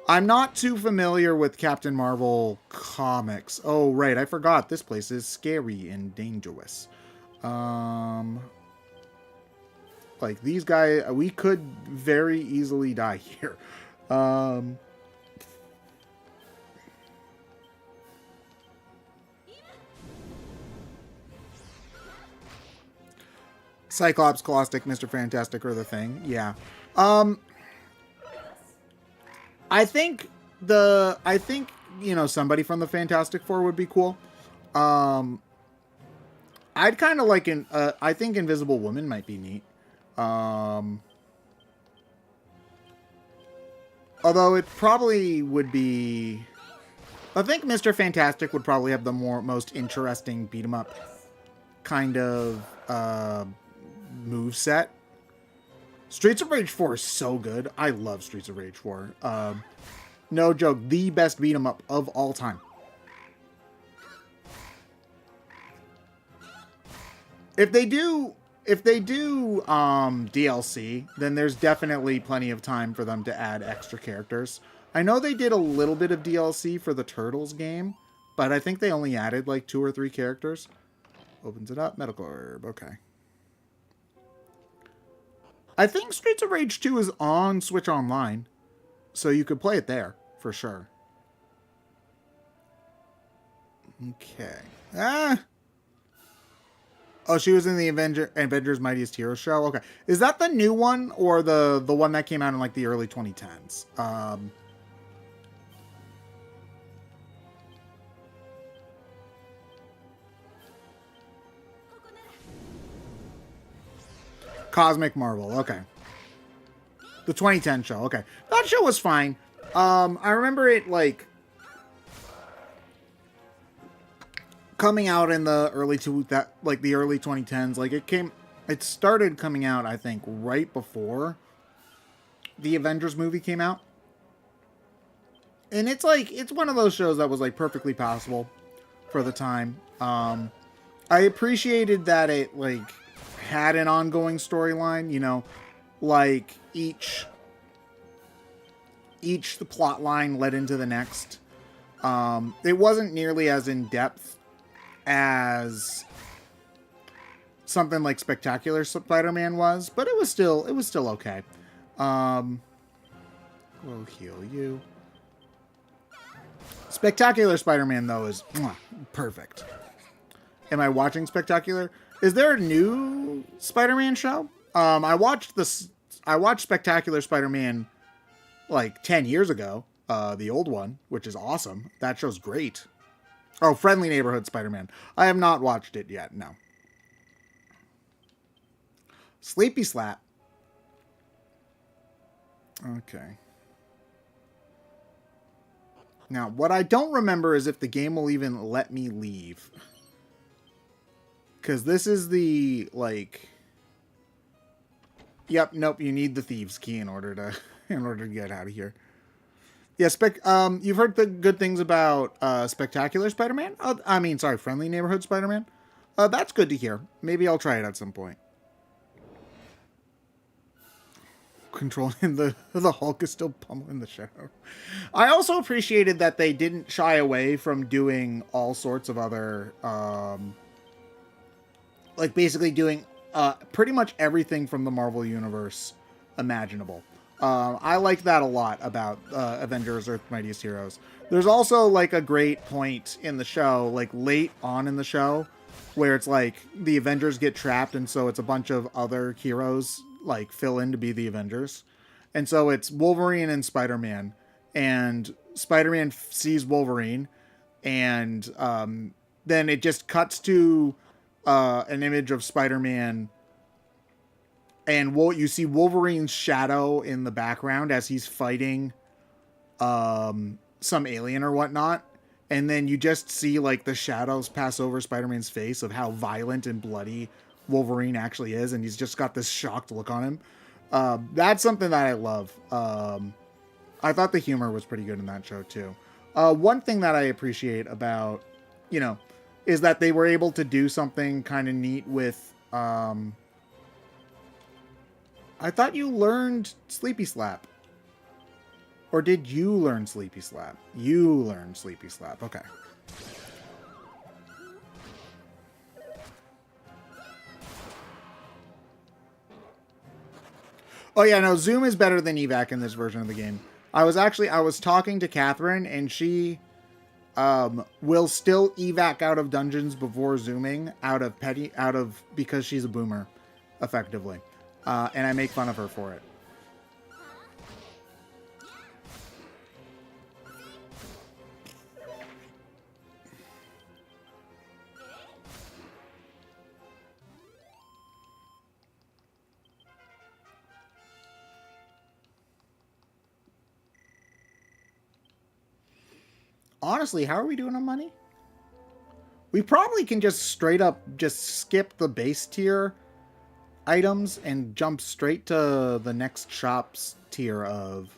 I'm not too familiar with Captain Marvel comics. Oh, right. I forgot. This place is scary and dangerous. Like, these guys, we could very easily die here. Cyclops, Caustic, Mr. Fantastic, or the Thing. Yeah. I think somebody from the Fantastic Four would be cool. I'd kind of like I think Invisible Woman might be neat. Although it probably would be, I think Mr. Fantastic would probably have the most interesting beat 'em up kind of move set. Streets of Rage 4 is so good. I love Streets of Rage 4. No joke, the best beat 'em up of all time. If they do DLC, then there's definitely plenty of time for them to add extra characters. I know they did a little bit of DLC for the Turtles game, but I think they only added like 2 or 3 characters. Opens it up, medical herb, okay. I think Streets of Rage 2 is on Switch Online, so you could play it there, for sure. Okay. Oh, she was in the Avengers Mightiest Heroes show? Okay. Is that the new one, or the one that came out in, like, the early 2010s? Cosmic Marvel, okay. The 2010 show, okay. That show was fine. I remember it, like, coming out in the early 2010s. Like, it started coming out, I think, right before the Avengers movie came out. And it's one of those shows that was, like, perfectly passable for the time. I appreciated that it, like, had an ongoing storyline, you know, like, each the plot line led into the next. It wasn't nearly as in-depth as something like Spectacular Spider-Man was, but it was still okay. We'll heal you. Spectacular Spider-Man, though, is perfect. Am I watching Spectacular? Is there a new Spider-Man show? I watched Spectacular Spider-Man like 10 years ago, the old one, which is awesome. That show's great. Oh, Friendly Neighborhood Spider-Man. I have not watched it yet, no. Sleepy Slap. Okay. Now, what I don't remember is if the game will even let me leave. Because this is the, like... Yep, nope, you need the Thieves' Key in order to get out of here. Yeah, you've heard the good things about Spectacular Spider-Man? Friendly Neighborhood Spider-Man? That's good to hear. Maybe I'll try it at some point. Controlling the Hulk is still pummeling the Shadow. I also appreciated that they didn't shy away from doing all sorts of other, like basically doing pretty much everything from the Marvel Universe imaginable. I like that a lot about Avengers: Earth's Mightiest Heroes. There's also like a great point in the show, like late on in the show, where it's like the Avengers get trapped, and so it's a bunch of other heroes like fill in to be the Avengers. And so it's Wolverine and Spider-Man, and Spider-Man sees Wolverine, and then it just cuts to an image of Spider-Man, and you see Wolverine's shadow in the background as he's fighting some alien or whatnot. And then you just see like the shadows pass over Spider-Man's face of how violent and bloody Wolverine actually is, and he's just got this shocked look on him. That's something that I love. I thought the humor was pretty good in that show too. One thing that I appreciate about, is that they were able to do something kind of neat with, I thought you learned Sleepy Slap. Or did you learn Sleepy Slap? You learned Sleepy Slap. Okay. Oh yeah, no, Zoom is better than evac in this version of the game. I was talking to Catherine, and she will still evac out of dungeons before zooming because she's a boomer, effectively. And I make fun of her for it. Honestly, how are we doing on money? We probably can just straight up just skip the base tier items and jump straight to the next shop's tier of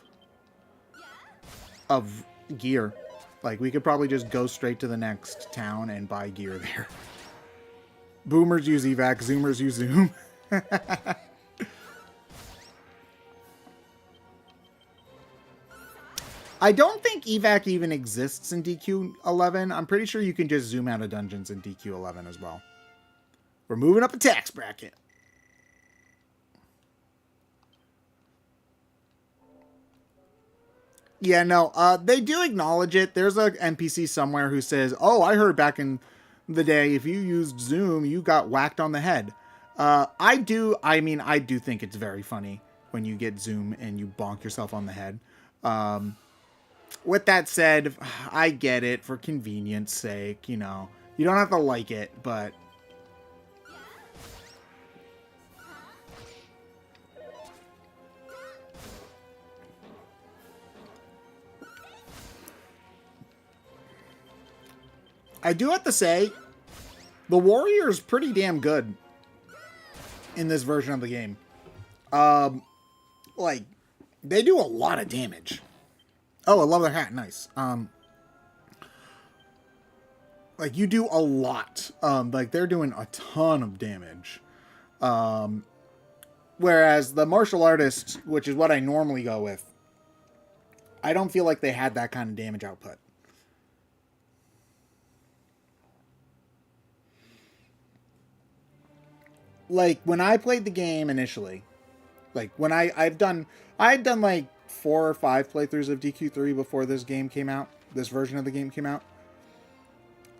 gear. Like, we could probably just go straight to the next town and buy gear there. Boomers use evac, zoomers use zoom. I don't think evac even exists in DQ11. I'm pretty sure you can just zoom out of dungeons in DQ11 as well. We're moving up the tax bracket. Yeah, no, they do acknowledge it. There's an NPC somewhere who says, oh, I heard back in the day, if you used Zoom, you got whacked on the head. I do think it's very funny when you get Zoom and you bonk yourself on the head. With that said, I get it for convenience sake, you don't have to like it, but I do have to say, the warrior is pretty damn good in this version of the game. Like, they do a lot of damage. Oh, I love their hat. Nice. Like, you do a lot. Like, they're doing a ton of damage. Whereas the martial artist, which is what I normally go with, I don't feel like they had that kind of damage output. Like, when I played the game initially, like, when I'd done like 4 or 5 playthroughs of DQ3 before this game came out, this version of the game came out.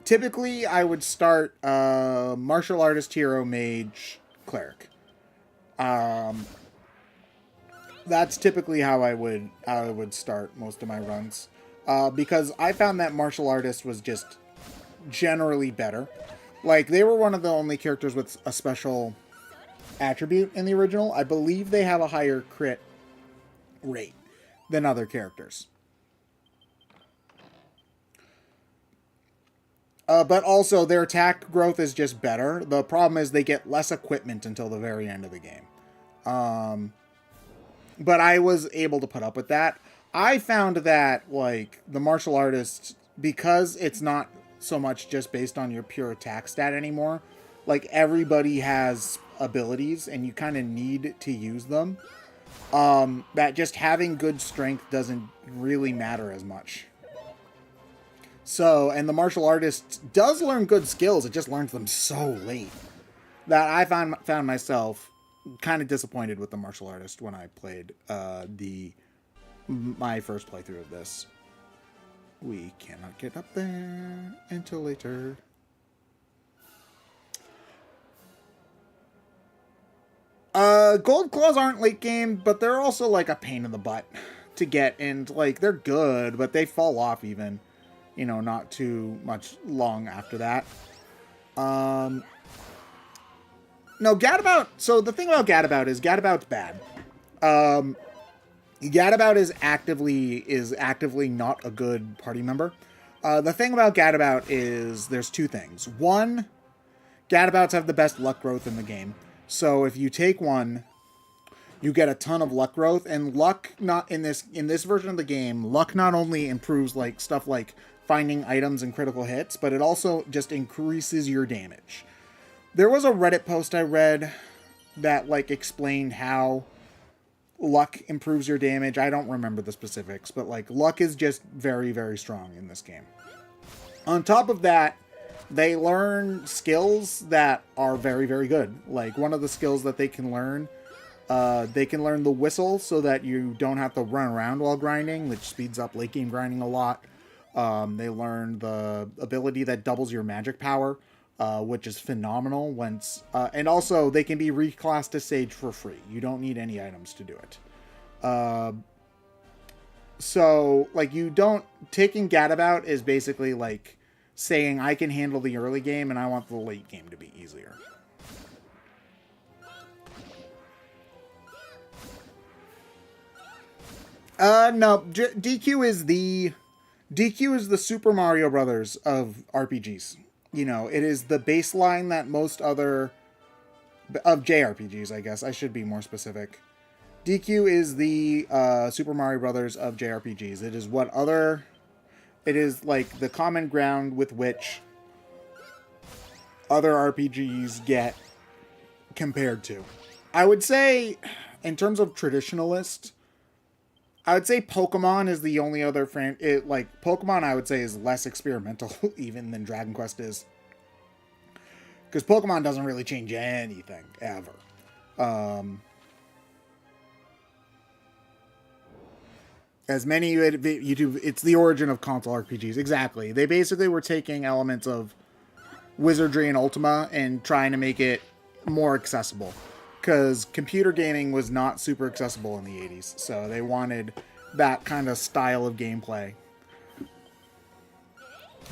Typically, I would start martial artist, hero, mage, cleric. That's typically how I would start most of my runs, because I found that martial artist was just generally better. Like, they were one of the only characters with a special attribute in the original. I believe they have a higher crit rate than other characters. But also, their attack growth is just better. The problem is they get less equipment until the very end of the game. But I was able to put up with that. I found that, like, the martial artist, because it's not so much just based on your pure attack stat anymore, like, everybody has abilities, and you kind of need to use them. That just having good strength doesn't really matter as much. So, and the martial artist does learn good skills, it just learns them so late that I found myself kind of disappointed with the martial artist when I played my first playthrough of this. We cannot get up there until later. Gold claws aren't late game, but they're also like a pain in the butt to get, and like they're good, but they fall off even, not too much long after that. No, Gadabout. So the thing about Gadabout is Gadabout's bad. Gadabout is actively not a good party member. The thing about Gadabout is there's two things. One, Gadabouts have the best luck growth in the game. So if you take one, you get a ton of luck growth, and luck not in this version of the game, luck not only improves like stuff like finding items and critical hits, but it also just increases your damage. There was a Reddit post I read that like explained how luck improves your damage. I don't remember the specifics, but like luck is just very, very strong in this game. On top of that, they learn skills that are very, very good. Like one of the skills that they can learn the whistle so that you don't have to run around while grinding, which speeds up late game grinding a lot. They learn the ability that doubles your magic power, which is phenomenal. And also they can be reclassed to Sage for free. You don't need any items to do it. So like taking Gadabout is basically like saying I can handle the early game and I want the late game to be easier. No, DQ is the Super Mario Brothers of RPGs. It is the baseline that most other of JRPGs, I guess. I should be more specific. DQ is the Super Mario Brothers of JRPGs. It is like the common ground with which other RPGs get compared to. I would say, in terms of traditionalist, I would say Pokemon is the only other Pokemon I would say is less experimental even than Dragon Quest is. Because Pokemon doesn't really change anything, ever. As many YouTube, it's the origin of console RPGs. Exactly. They basically were taking elements of Wizardry and Ultima and trying to make it more accessible. Because computer gaming was not super accessible in the 80s. So they wanted that kind of style of gameplay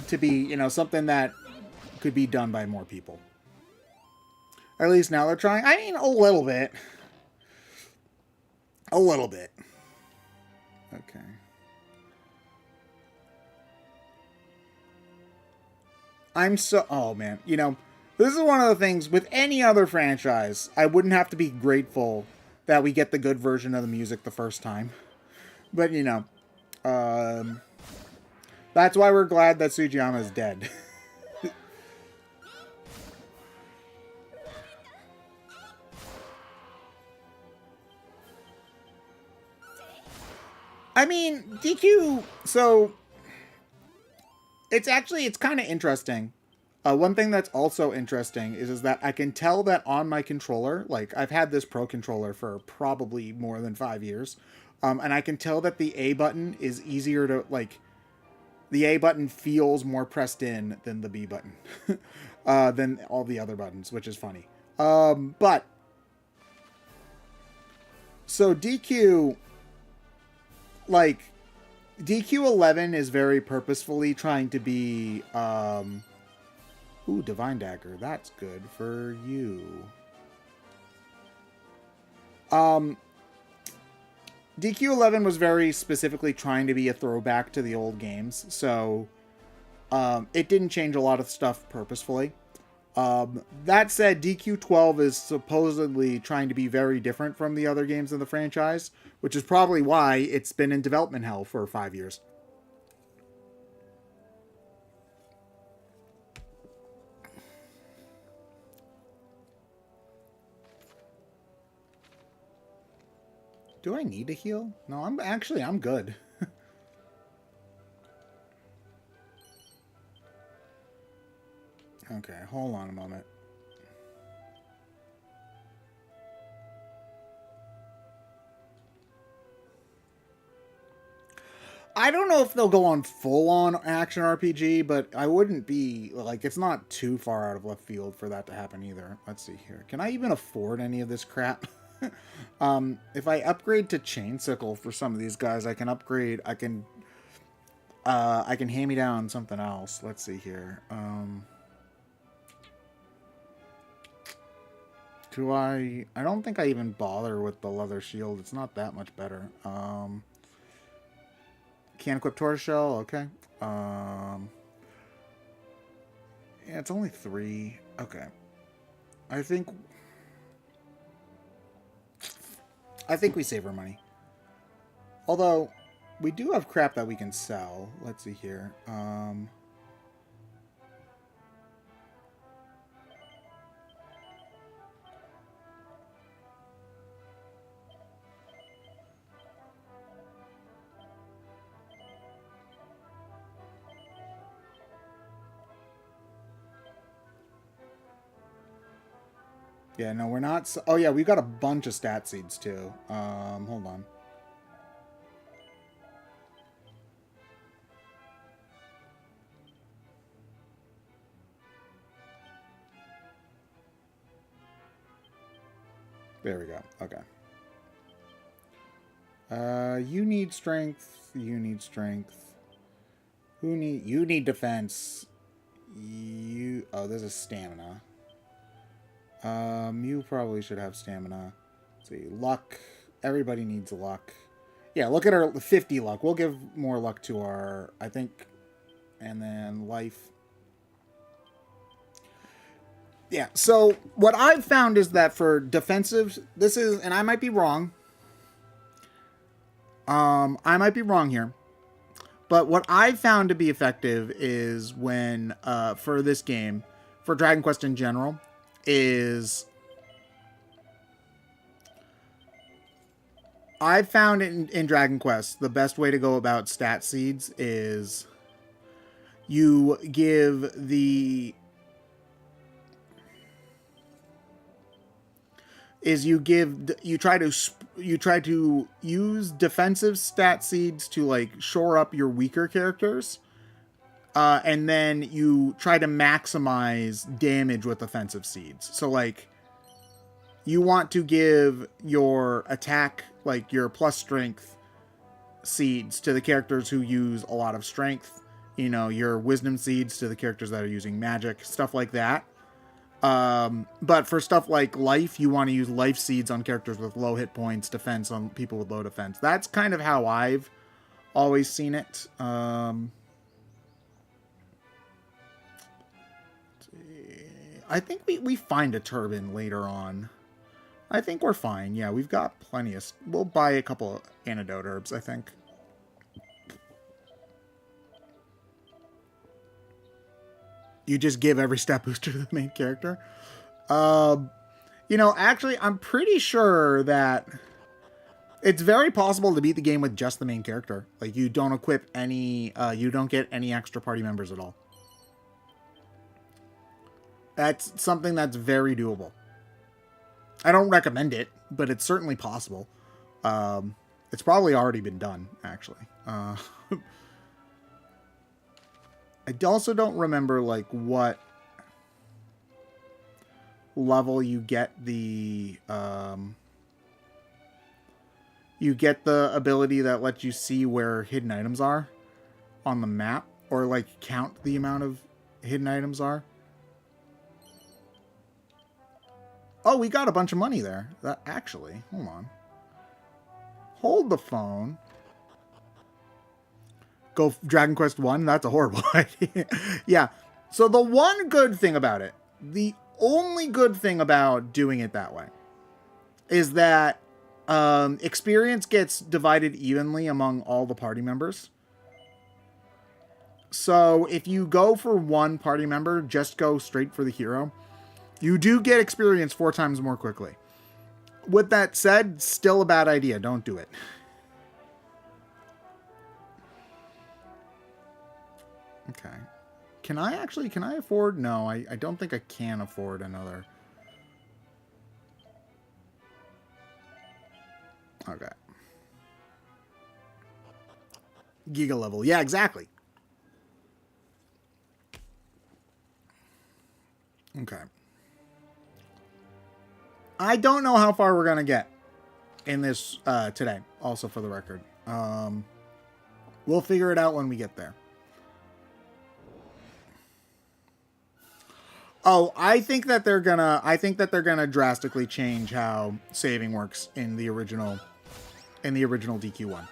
to be, something that could be done by more people. Or at least now they're trying. I mean, a little bit. A little bit. Okay. Oh man, this is one of the things with any other franchise, I wouldn't have to be grateful that we get the good version of the music the first time. But, that's why we're glad that Sugiyama is dead. I mean, DQ, so it's kind of interesting. One thing that's also interesting is that I can tell that on my controller, like I've had this Pro controller for probably more than 5 years, and I can tell that the A button is easier to, like, the A button feels more pressed in than the B button, than all the other buttons, which is funny. But so DQ, like DQ11 is very purposefully trying to be, ooh, Divine Dagger. That's good for you. DQ11 was very specifically trying to be a throwback to the old games, so it didn't change a lot of stuff purposefully. That said, DQ12 is supposedly trying to be very different from the other games in the franchise, which is probably why it's been in development hell for 5 years. Do I need to heal? No, I'm good. Okay, hold on a moment. I don't know if they'll go on full-on action RPG, but I wouldn't be, like, it's not too far out of left field for that to happen either. Let's see here. Can I even afford any of this crap? If I upgrade to Chain Sickle for some of these guys, I can upgrade, I can hand me down something else. Let's see here. I don't think I even bother with the leather shield. It's not that much better. Can't equip Tortoiseshell, okay. Yeah, it's only 3. Okay. I think we save our money. Although, we do have crap that we can sell. Let's see here. Yeah, no, we're not. Oh, yeah, we've got a bunch of stat seeds, too. Hold on. There we go. Okay. You need strength. You need strength. You need defense. Oh, this is stamina. You probably should have stamina. Let's see, luck. Everybody needs luck. Yeah, look at our 50 luck. We'll give more luck to our, I think, and then life. Yeah, so what I've found is that for defensive, this is, and I might be wrong. I might be wrong here. But what I've found to be effective is when, for this game, for Dragon Quest in general, is I've found in Dragon Quest the best way to go about stat seeds is you give the you try to use defensive stat seeds to, like, shore up your weaker characters. And then you try to maximize damage with offensive seeds. So, like, you want to give your attack, like, your plus strength seeds to the characters who use a lot of strength. You know, your wisdom seeds to the characters that are using magic, stuff like that. But for stuff like life, you want to use life seeds on characters with low hit points, defense on people with low defense. That's kind of how I've always seen it. I think we find a turban later on. I think we're fine. Yeah, we've got plenty of... We'll buy a couple of antidote herbs, I think. You just give every stat booster to the main character. You know, actually, I'm pretty sure that It's very possible to beat the game with just the main character. Like, you don't equip any, you don't get any extra party members at all. That's something that's very doable. I don't recommend it, but it's certainly possible. It's probably already been done, actually. I also don't remember, like, what level you get the ability that lets you see where hidden items are on the map, or like count the amount of hidden items are. Oh, we got a bunch of money there. That actually, hold on. Hold the phone. Go Dragon Quest 1? That's a horrible idea. Yeah. So the one good thing about it, the only good thing about doing it that way, is that experience gets divided evenly among all the party members. So if you go for one party member, just go straight for the hero, you do get experience 4 times more quickly. With that said, still a bad idea. Don't do it. Okay. Can I afford? No, I don't think I can afford another. Okay. Giga level. Yeah, exactly. Okay. I don't know how far we're going to get in this today, also for the record. We'll figure it out when we get there. Oh, I think that they're gonna drastically change how saving works in the original DQ1.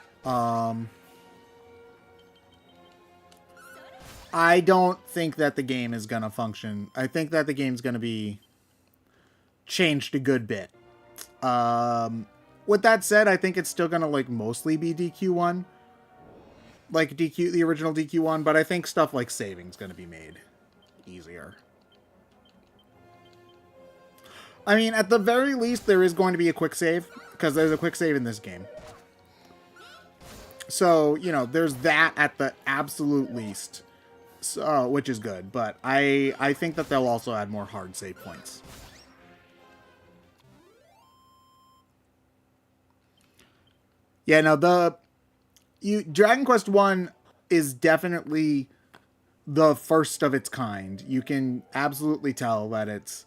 I don't think that the game is gonna function. I think that the game's gonna be changed a good bit. With that said, I think it's still gonna like mostly be DQ1. Like the original DQ1, but I think stuff like saving's gonna be made easier. I mean, at the very least, there is going to be a quick save, because there's a quick save in this game. So, you know, there's that at the absolute least, so, which is good. But I think that they'll also add more hard save points. Yeah, no, Dragon Quest 1 is definitely the first of its kind. You can absolutely tell that it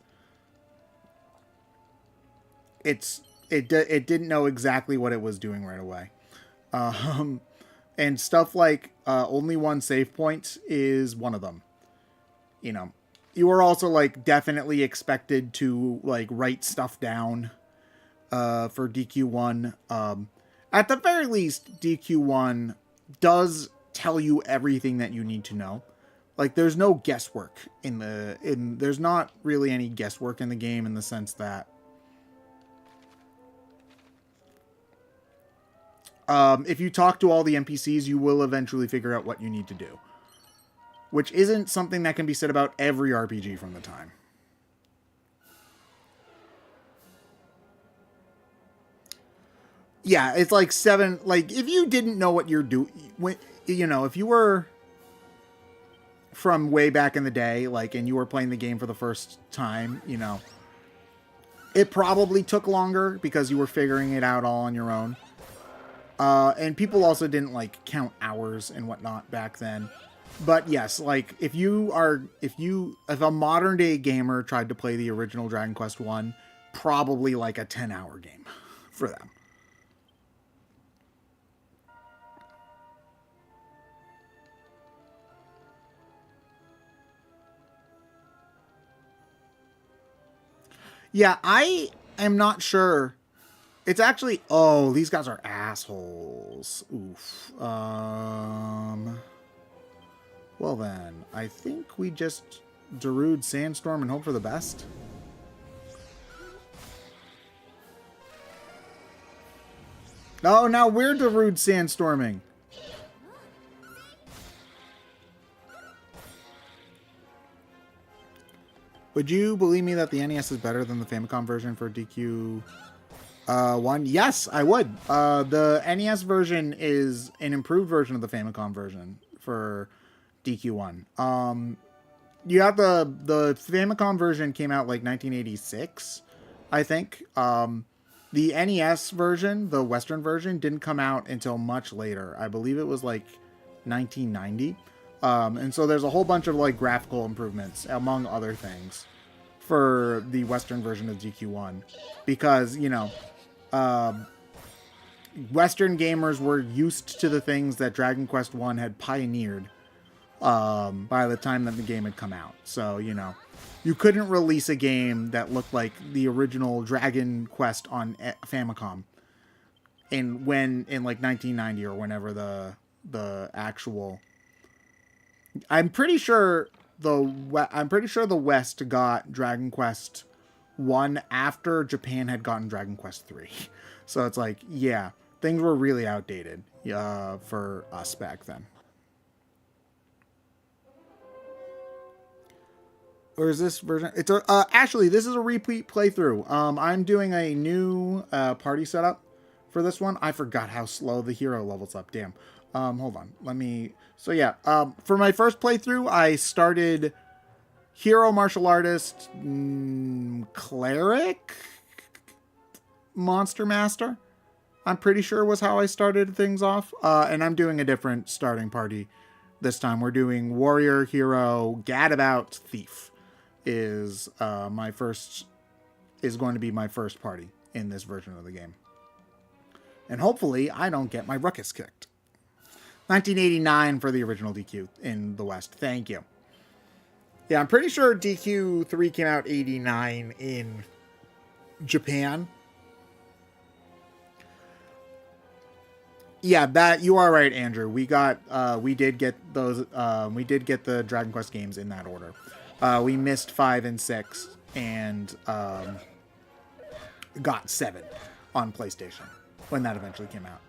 didn't know exactly what it was doing right away. And stuff like only one save point is one of them. You know, you were also like definitely expected to like write stuff down for DQ1. At the very least, DQ1 does tell you everything that you need to know. Like, there's no guesswork there's not really any guesswork in the game, in the sense that if you talk to all the NPCs, you will eventually figure out what you need to do. Which isn't something that can be said about every RPG from the time. Yeah, it's like 7... Like, if you didn't know what you're doing... You know, if you were from way back in the day, like, and you were playing the game for the first time, you know, it probably took longer because you were figuring it out all on your own. And people also didn't, like, count hours and whatnot back then. But yes, like, if a modern day gamer tried to play the original Dragon Quest 1, probably like a 10-hour game for them. Yeah, I am not sure. It's actually... Oh, these guys are assholes. Oof. Well then, I think we just Darude Sandstorm and hope for the best. Oh, now we're Darude Sandstorming. Would you believe me that the NES is better than the Famicom version for DQ One, yes, I would. The NES version is an improved version of the Famicom version for DQ1. You have the Famicom version came out like 1986, I think. The NES version, the Western version, didn't come out until much later. I believe it was like 1990. And so there's a whole bunch of like graphical improvements, among other things, for the Western version of DQ1, because Western gamers were used to the things that Dragon Quest One had pioneered by the time that the game had come out. So, you couldn't release a game that looked like the original Dragon Quest on Famicom in like 1990 or whenever the actual. I'm pretty sure the West got Dragon Quest 1 after Japan had gotten Dragon Quest 3. So it's like, yeah, things were really outdated for us back then. Or is this version? It's actually, this is a repeat playthrough. I'm doing a new party setup for this one. I forgot how slow the hero levels up. Damn. Hold on. Let me. So yeah. For my first playthrough, I started hero, martial artist, cleric, monster master. I'm pretty sure was how I started things off. And I'm doing a different starting party this time. We're doing warrior, hero, gadabout, thief. Is going to be my first party in this version of the game. And hopefully I don't get my ruckus kicked. 1989 for the original DQ in the West. Thank you. Yeah, I'm pretty sure DQ3 came out 89 in Japan. Yeah, that you are right, Andrew. We did get those. We did get the Dragon Quest games in that order. We missed 5 and 6 and got 7 on PlayStation when that eventually came out.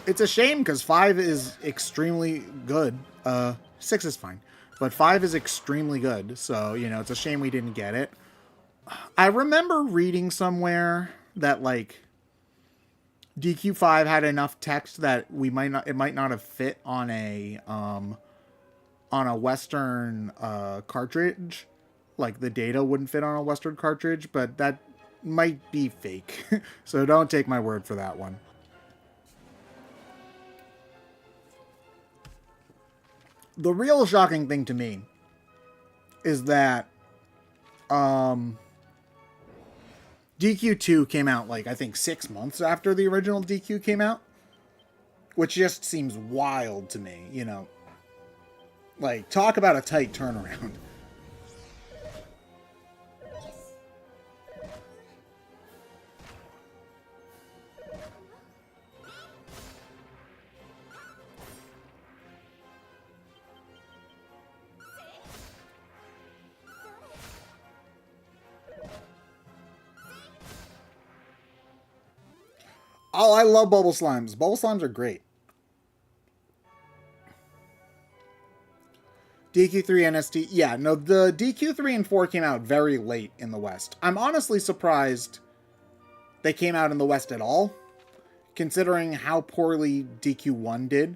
It's a shame because 5 is extremely good. 6 is fine, but 5 is extremely good. So, it's a shame we didn't get it. I remember reading somewhere that like DQ5 had enough text that it might not have fit on a Western cartridge. Like the data wouldn't fit on a Western cartridge, but that might be fake. So don't take my word for that one. The real shocking thing to me is that DQ2 came out like I think 6 months after the original DQ came out, which just seems wild to me, Like, talk about a tight turnaround. Oh, I love bubble slimes. Bubble slimes are great. DQ3 NST. Yeah, no, the DQ3 and 4 came out very late in the West. I'm honestly surprised they came out in the West at all, considering how poorly DQ1 did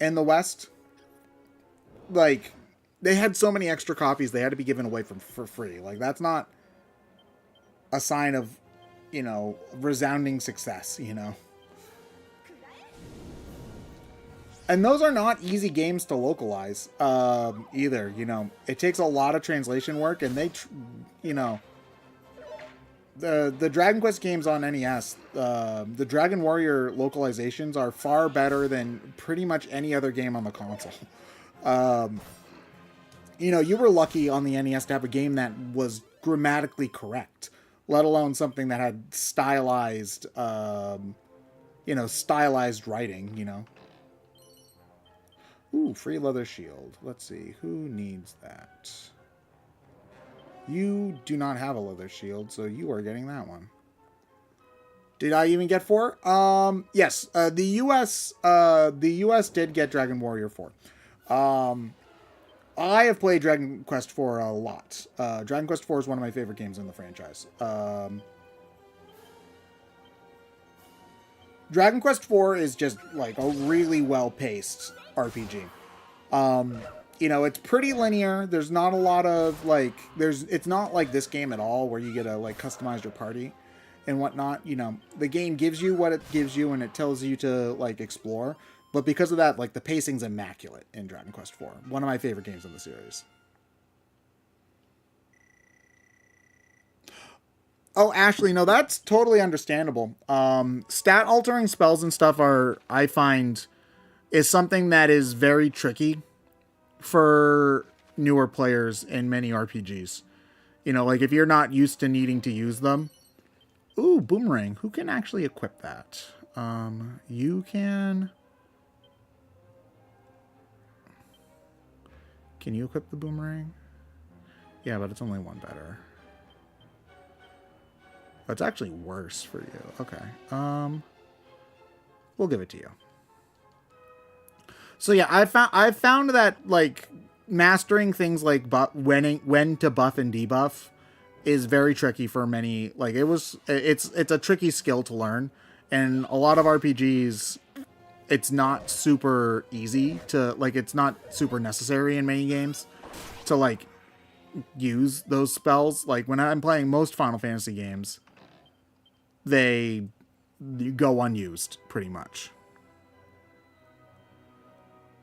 in the West. Like, they had so many extra copies they had to be given away for free. Like, that's not a sign of, resounding success, And those are not easy games to localize either, It takes a lot of translation work, and they, the Dragon Quest games on NES, the Dragon Warrior localizations are far better than pretty much any other game on the console. You were lucky on the NES to have a game that was grammatically correct, let alone something that had stylized, stylized writing, Ooh, free leather shield. Let's see. Who needs that? You do not have a leather shield, so you are getting that one. Did I even get 4? Yes. The US did get Dragon Warrior 4. I have played Dragon Quest 4 a lot. Dragon Quest 4 is one of my favorite games in the franchise. Dragon Quest IV is just like a really well-paced RPG. You know, it's pretty linear. There's not a lot of like, it's not like this game at all where you get to like customize your party and whatnot. You know, the game gives you what it gives you and it tells you to like explore. But because of that, like the pacing's immaculate in Dragon Quest IV. One of my favorite games in the series. Oh, Ashley, no, that's totally understandable. Stat altering spells and stuff I find, is something that is very tricky for newer players in many RPGs. You know, like if you're not used to needing to use them. Ooh, boomerang. Who can actually equip that? You can. Can you equip the boomerang? Yeah, but it's only one better. It's actually worse for you. Okay. We'll give it to you. So yeah, I've found that like mastering things like when to buff and debuff is very tricky for many. Like it's a tricky skill to learn, and a lot of RPGs, it's not super easy to like. It's not super necessary in many games to like use those spells. Like when I'm playing most Final Fantasy games, they go unused pretty much.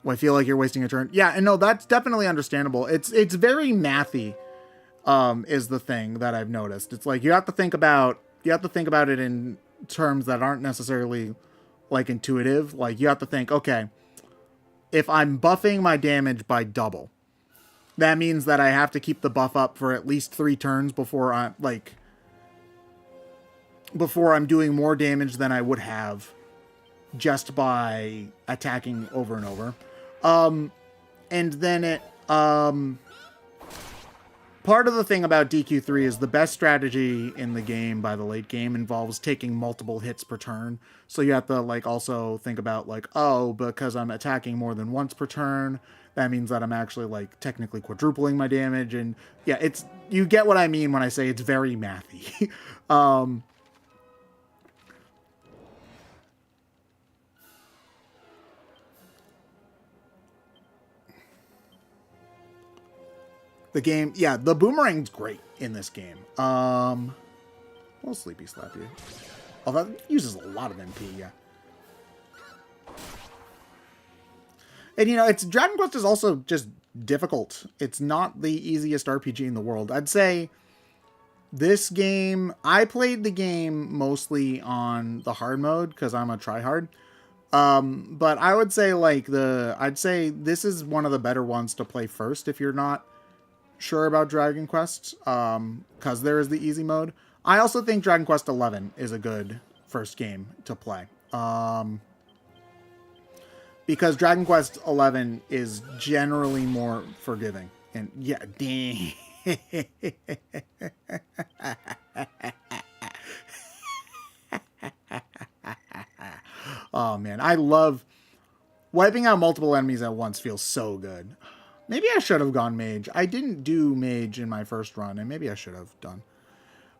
I feel like you're wasting a turn. Yeah, and no, that's definitely understandable. It's very mathy, is the thing that I've noticed. It's like you have to think about it in terms that aren't necessarily like intuitive. Like you have to think, okay, if I'm buffing my damage by double, that means that I have to keep the buff up for at least 3 turns before I'm doing more damage than I would have just by attacking over and over. And then part of the thing about DQ3 is the best strategy in the game by the late game involves taking multiple hits per turn. So you have to like also think about like, oh, because I'm attacking more than once per turn, that means that I'm actually like technically quadrupling my damage. And yeah, you get what I mean when I say it's very mathy. The game, yeah, the boomerang's great in this game. We'll sleepy slap you. Oh, that uses a lot of MP, yeah. And you know, Dragon Quest is also just difficult. It's not the easiest RPG in the world. I'd say this game, I played the game mostly on the hard mode because I'm a tryhard. But I would say I'd say this is one of the better ones to play first if you're not sure about Dragon Quest, because there is the easy mode. I also think Dragon Quest XI is a good first game to play, because Dragon Quest XI is generally more forgiving. And yeah, dang. Oh man, I love wiping out multiple enemies at once. Feels so good. Maybe I should have gone mage. I didn't do mage in my first run, and maybe I should have done.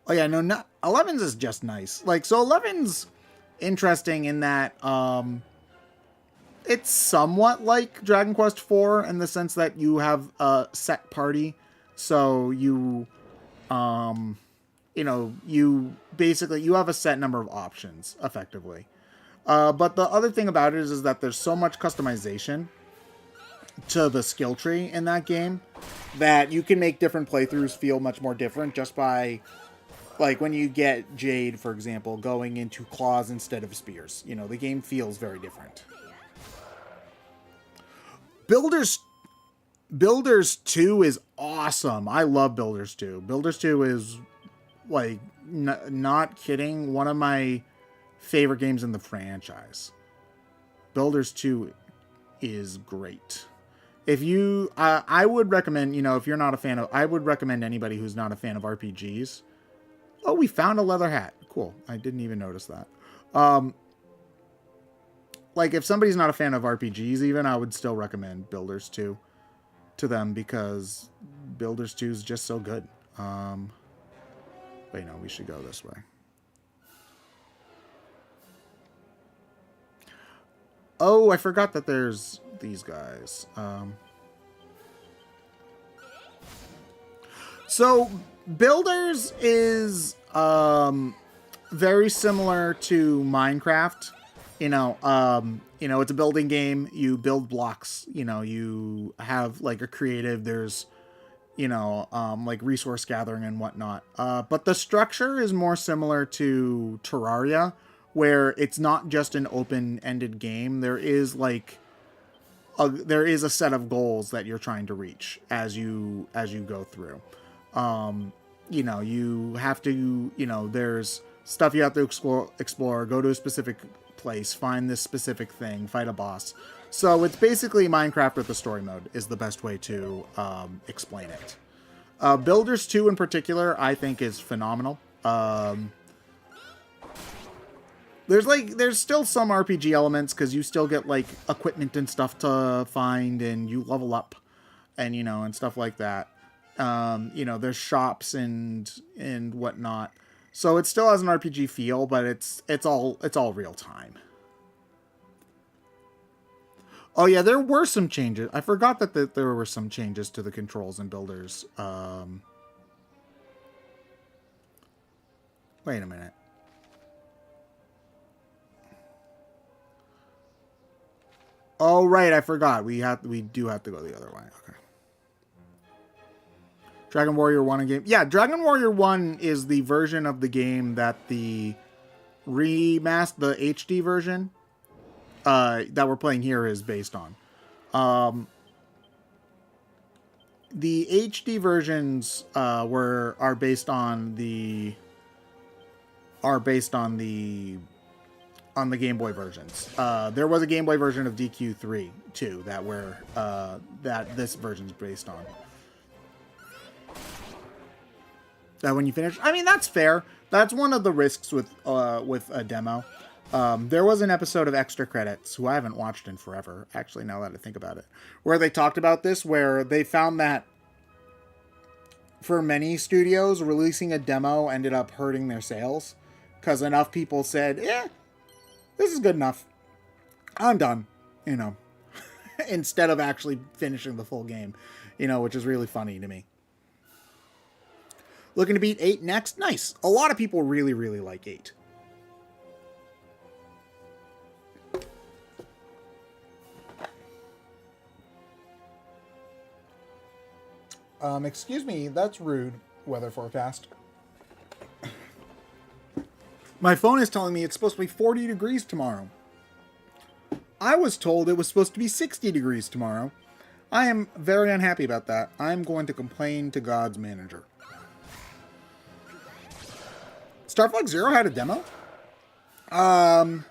Oh yeah, no, 11's is just nice. Like, so 11's interesting in that it's somewhat like Dragon Quest IV in the sense that you have a set party. So you basically you have a set number of options effectively. But the other thing about it is that there's so much customization to the skill tree in that game that you can make different playthroughs feel much more different just by, like, when you get Jade, for example, going into claws instead of spears. You know, the game feels very different. Builders 2 is awesome. I love Builders 2. Builders 2 is, like, not kidding, one of my favorite games in the franchise. Builders 2 is great. If you, I would recommend, if you're not a fan of, I would recommend anybody who's not a fan of RPGs. Oh, we found a leather hat. Cool. I didn't even notice that. Like, if somebody's not a fan of RPGs even, I would still recommend Builders 2 to them because Builders 2 is just so good. Wait, no, we should go this way. Oh, I forgot that there's these guys. So Builders is very similar to Minecraft. It's a building game. You build blocks. You have like a creative. There's like resource gathering and whatnot. But the structure is more similar to Terraria, where it's not just an open-ended game. There is a set of goals that you're trying to reach as you go through. You have to, there's stuff you have to explore, go to a specific place, find this specific thing, fight a boss. So it's basically Minecraft with the story mode is the best way to explain it. Builders 2 in particular, I think is phenomenal. There's still some RPG elements because you still get like equipment and stuff to find, and you level up, and and stuff like that. There's shops and whatnot, so it still has an RPG feel, but it's all real time. Oh yeah, there were some changes. I forgot that there were some changes to the controls in Builders. Wait a minute. Oh right, I forgot. We do have to go the other way. Okay. Dragon Warrior 1 game. Yeah, Dragon Warrior 1 is the version of the game that the the HD version that we're playing here is based on. The HD versions are based on the Game Boy versions. There was a Game Boy version of DQ3 too that this version's based on. That when you finish, I mean, that's fair. That's one of the risks with a demo. There was an episode of Extra Credits, who I haven't watched in forever, actually, now that I think about it, where they talked about this, where they found that for many studios, releasing a demo ended up hurting their sales, because enough people said, this is good enough. I'm done, instead of actually finishing the full game, which is really funny to me. Looking to beat 8 next? Nice. A lot of people really, really like 8. Excuse me, that's rude, weather forecast. My phone is telling me it's supposed to be 40 degrees tomorrow. I was told it was supposed to be 60 degrees tomorrow. I am very unhappy about that. I'm going to complain to God's manager. Star Fox Zero had a demo? I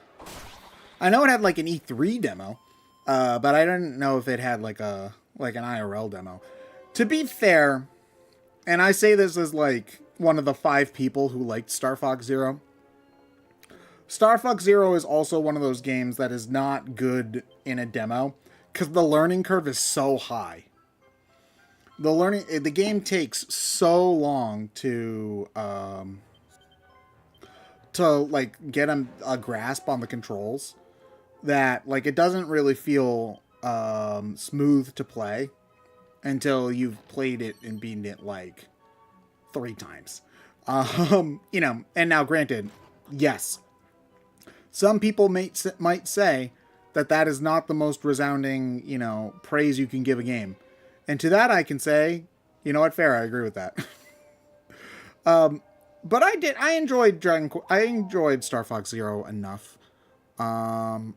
know it had like an E3 demo, but I didn't know if it had like an IRL demo. To be fair, and I say this as like one of the 5 people who liked Star Fox Zero, Star Fox Zero is also one of those games that is not good in a demo because the learning curve is so high. The game takes so long to like get a grasp on the controls that like it doesn't really feel smooth to play until you've played it and beaten it like 3 times. And now granted, yes, some people might say that is not the most resounding, praise you can give a game. And to that I can say, you know what, fair, I agree with that. But I enjoyed Star Fox Zero enough. 40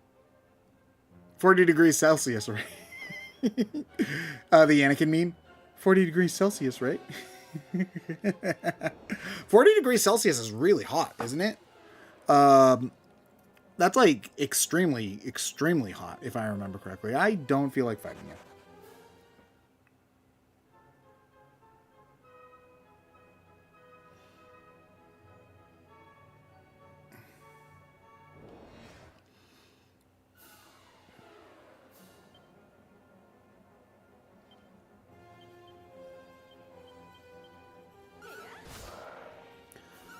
degrees Celsius, right? The Anakin meme. 40 degrees Celsius, right? 40 degrees Celsius is really hot, isn't it? That's like extremely, extremely hot, if I remember correctly. I don't feel like fighting it.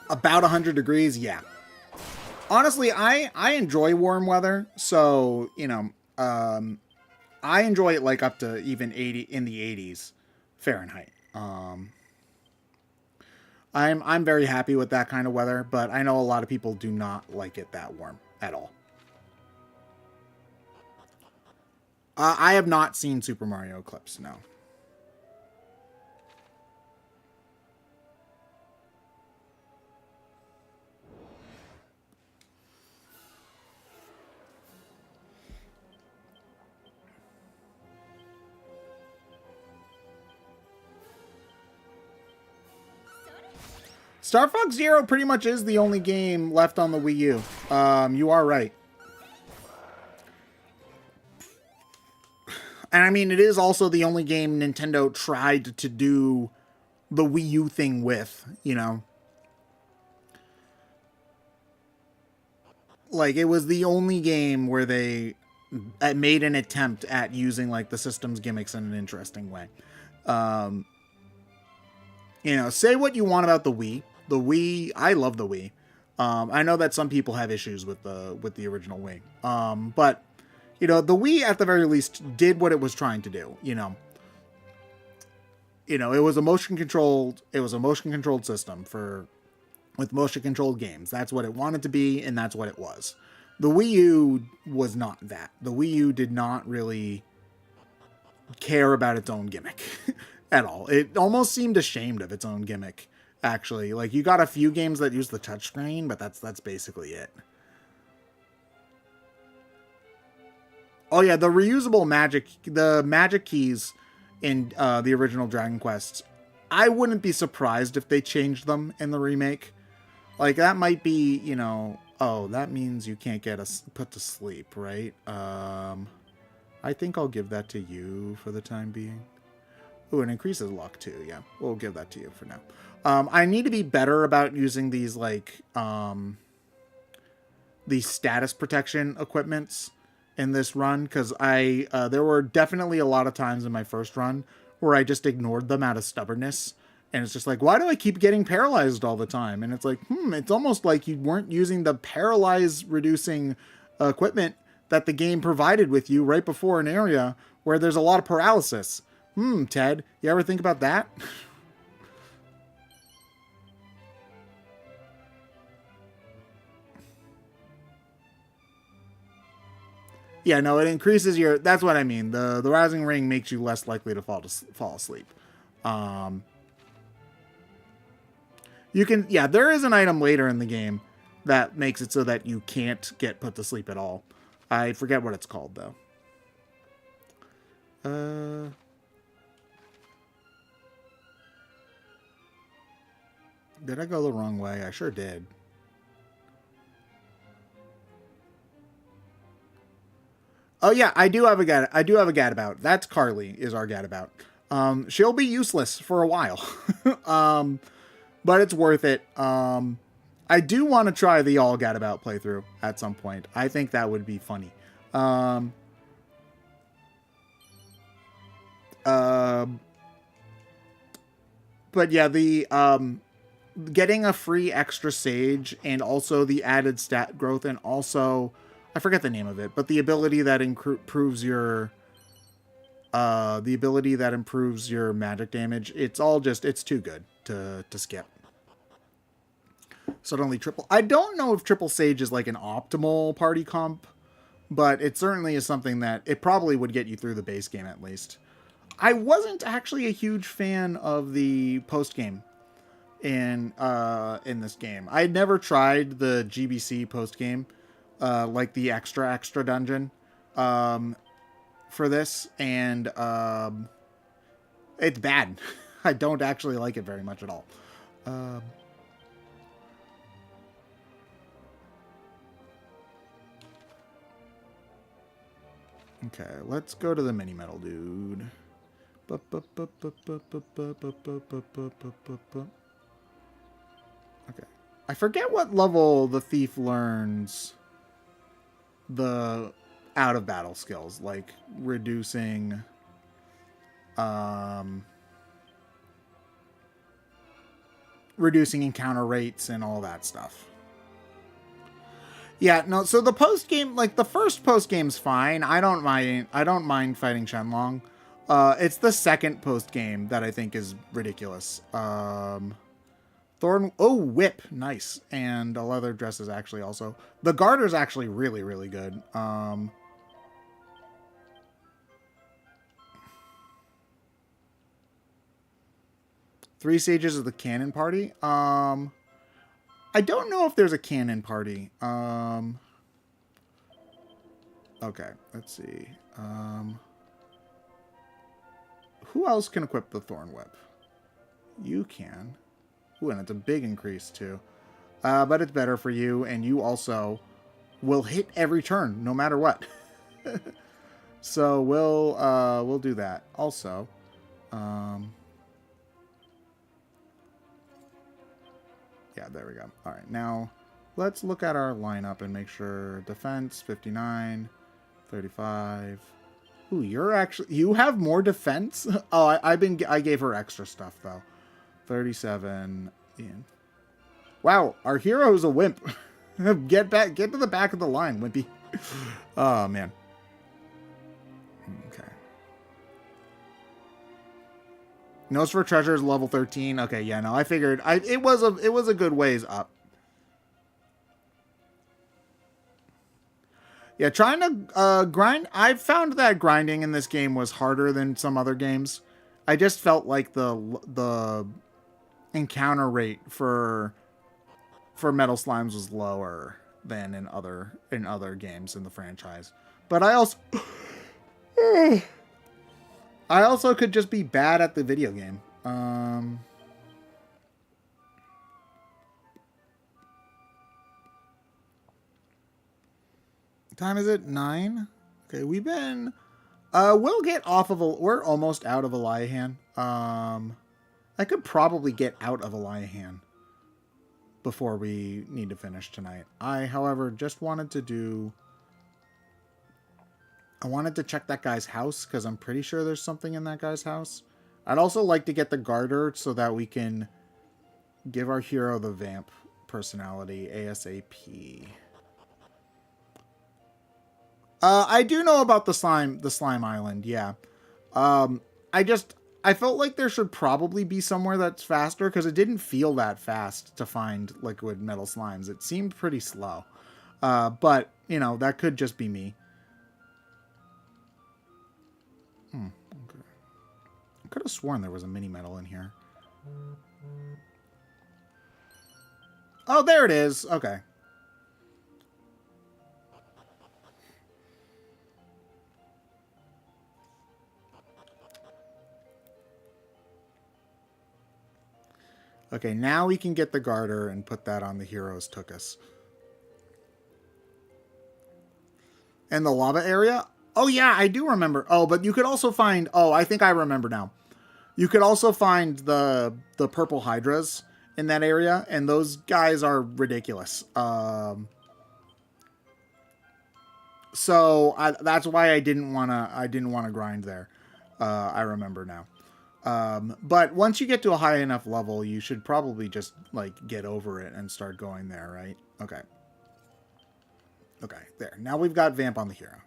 About 100 degrees, yeah. Honestly, I enjoy warm weather, so I enjoy it like up to even 80 in the 80s Fahrenheit. I'm very happy with that kind of weather, but I know a lot of people do not like it that warm at all. I have not seen Super Mario Eclipse, no. Star Fox Zero pretty much is the only game left on the Wii U. You are right. And I mean, it is also the only game Nintendo tried to do the Wii U thing with, Like, it was the only game where they made an attempt at using, like, the system's gimmicks in an interesting way. Um, say what you want about the Wii. The Wii, I love the Wii. I know that some people have issues with the original Wii. But the Wii at the very least did what it was trying to do. It was a motion controlled. It was a motion controlled system with motion controlled games. That's what it wanted to be, and that's what it was. The Wii U was not that. The Wii U did not really care about its own gimmick at all. It almost seemed ashamed of its own gimmick. Actually, like, you got a few games that use the touchscreen, but that's basically it. Oh yeah, the magic keys in the original Dragon Quest. I wouldn't be surprised if they changed them in the remake. Like, that might be, oh, that means you can't get put to sleep, right? I think I'll give that to you for the time being. Ooh, it increases luck too. Yeah, we'll give that to you for now. I need to be better about using these, like, these status protection equipments in this run, because there were definitely a lot of times in my first run where I just ignored them out of stubbornness. And it's just like, why do I keep getting paralyzed all the time? And it's like, it's almost like you weren't using the paralyze reducing equipment that the game provided with you right before an area where there's a lot of paralysis. Ted, you ever think about that? Yeah, no, it increases your. That's what I mean. The rousing ring makes you less likely to fall asleep. You can, yeah, there is an item later in the game that makes it so that you can't get put to sleep at all. I forget what it's called though. Did I go the wrong way? I sure did. Oh yeah, I do have a gadabout. That's Carly is our gadabout. She'll be useless for a while. But it's worth it. I do want to try the all gadabout playthrough at some point. I think that would be funny. But yeah, the getting a free extra sage and also the added stat growth, and also I forget the name of it, but the ability that improves your magic damage. It's all just, it's too good to skip. Suddenly triple. I don't know if triple sage is like an optimal party comp, but it certainly is something that it probably would get you through the base game at least. I wasn't actually a huge fan of the post game in this game. I had never tried the GBC post game, like the extra dungeon, for this, and it's bad. I don't actually like it very much at all. Okay, let's go to the mini metal dude. Okay. I forget what level the thief learns the out of battle skills, like reducing reducing encounter rates and all that stuff. Yeah, no, so the post game, like the first post game's fine. I don't mind fighting Shenlong. It's the second post game that I think is ridiculous. Thorn, oh, whip, nice. And a leather dress is actually also, the garter's actually really, really good. 3 stages of the cannon party. I don't know if there's a cannon party. Okay, let's see. Who else can equip the Thorn Whip? You can. Ooh, and it's a big increase too. But it's better for you, and you also will hit every turn, no matter what. So we'll do that. Also, yeah, there we go. All right, now let's look at our lineup and make sure defense 59, 35. Ooh, you have more defense. Oh, I gave her extra stuff though. 37. Ian. Wow, our hero is a wimp. Get to the back of the line, Wimpy. Oh man. Okay. Nose for Treasure is level 13. Okay, yeah, no, I figured it was a good ways up. Yeah, trying to grind. I've found that grinding in this game was harder than some other games. I just felt like the encounter rate for metal slimes was lower than in other games in the franchise. But I also could just be bad at the video game. Time is it 9? Okay, we've been. We'll get off of we're almost out of Eliahan. I could probably get out of Eliahan before we need to finish tonight. I, however, just wanted to I wanted to check that guy's house because I'm pretty sure there's something in that guy's house. I'd also like to get the garter so that we can give our hero the vamp personality ASAP. I do know about the slime island, yeah. I felt like there should probably be somewhere that's faster because it didn't feel that fast to find liquid metal slimes. It seemed pretty slow. But, you know, that could just be me. Okay. I could have sworn there was a mini metal in here. Oh, there it is. Okay. Okay, now we can get the garter and put that on the hero's Tookus. And the lava area? Oh, yeah, I do remember. Oh, but you could also find... Oh, I think I remember now. You could also find the purple hydras in that area, and those guys are ridiculous. So that's why I didn't wanna grind there. I remember now. But once you get to a high enough level, you should probably just like get over it and start going there, right? Okay. Okay, there. Now we've got Vamp on the hero.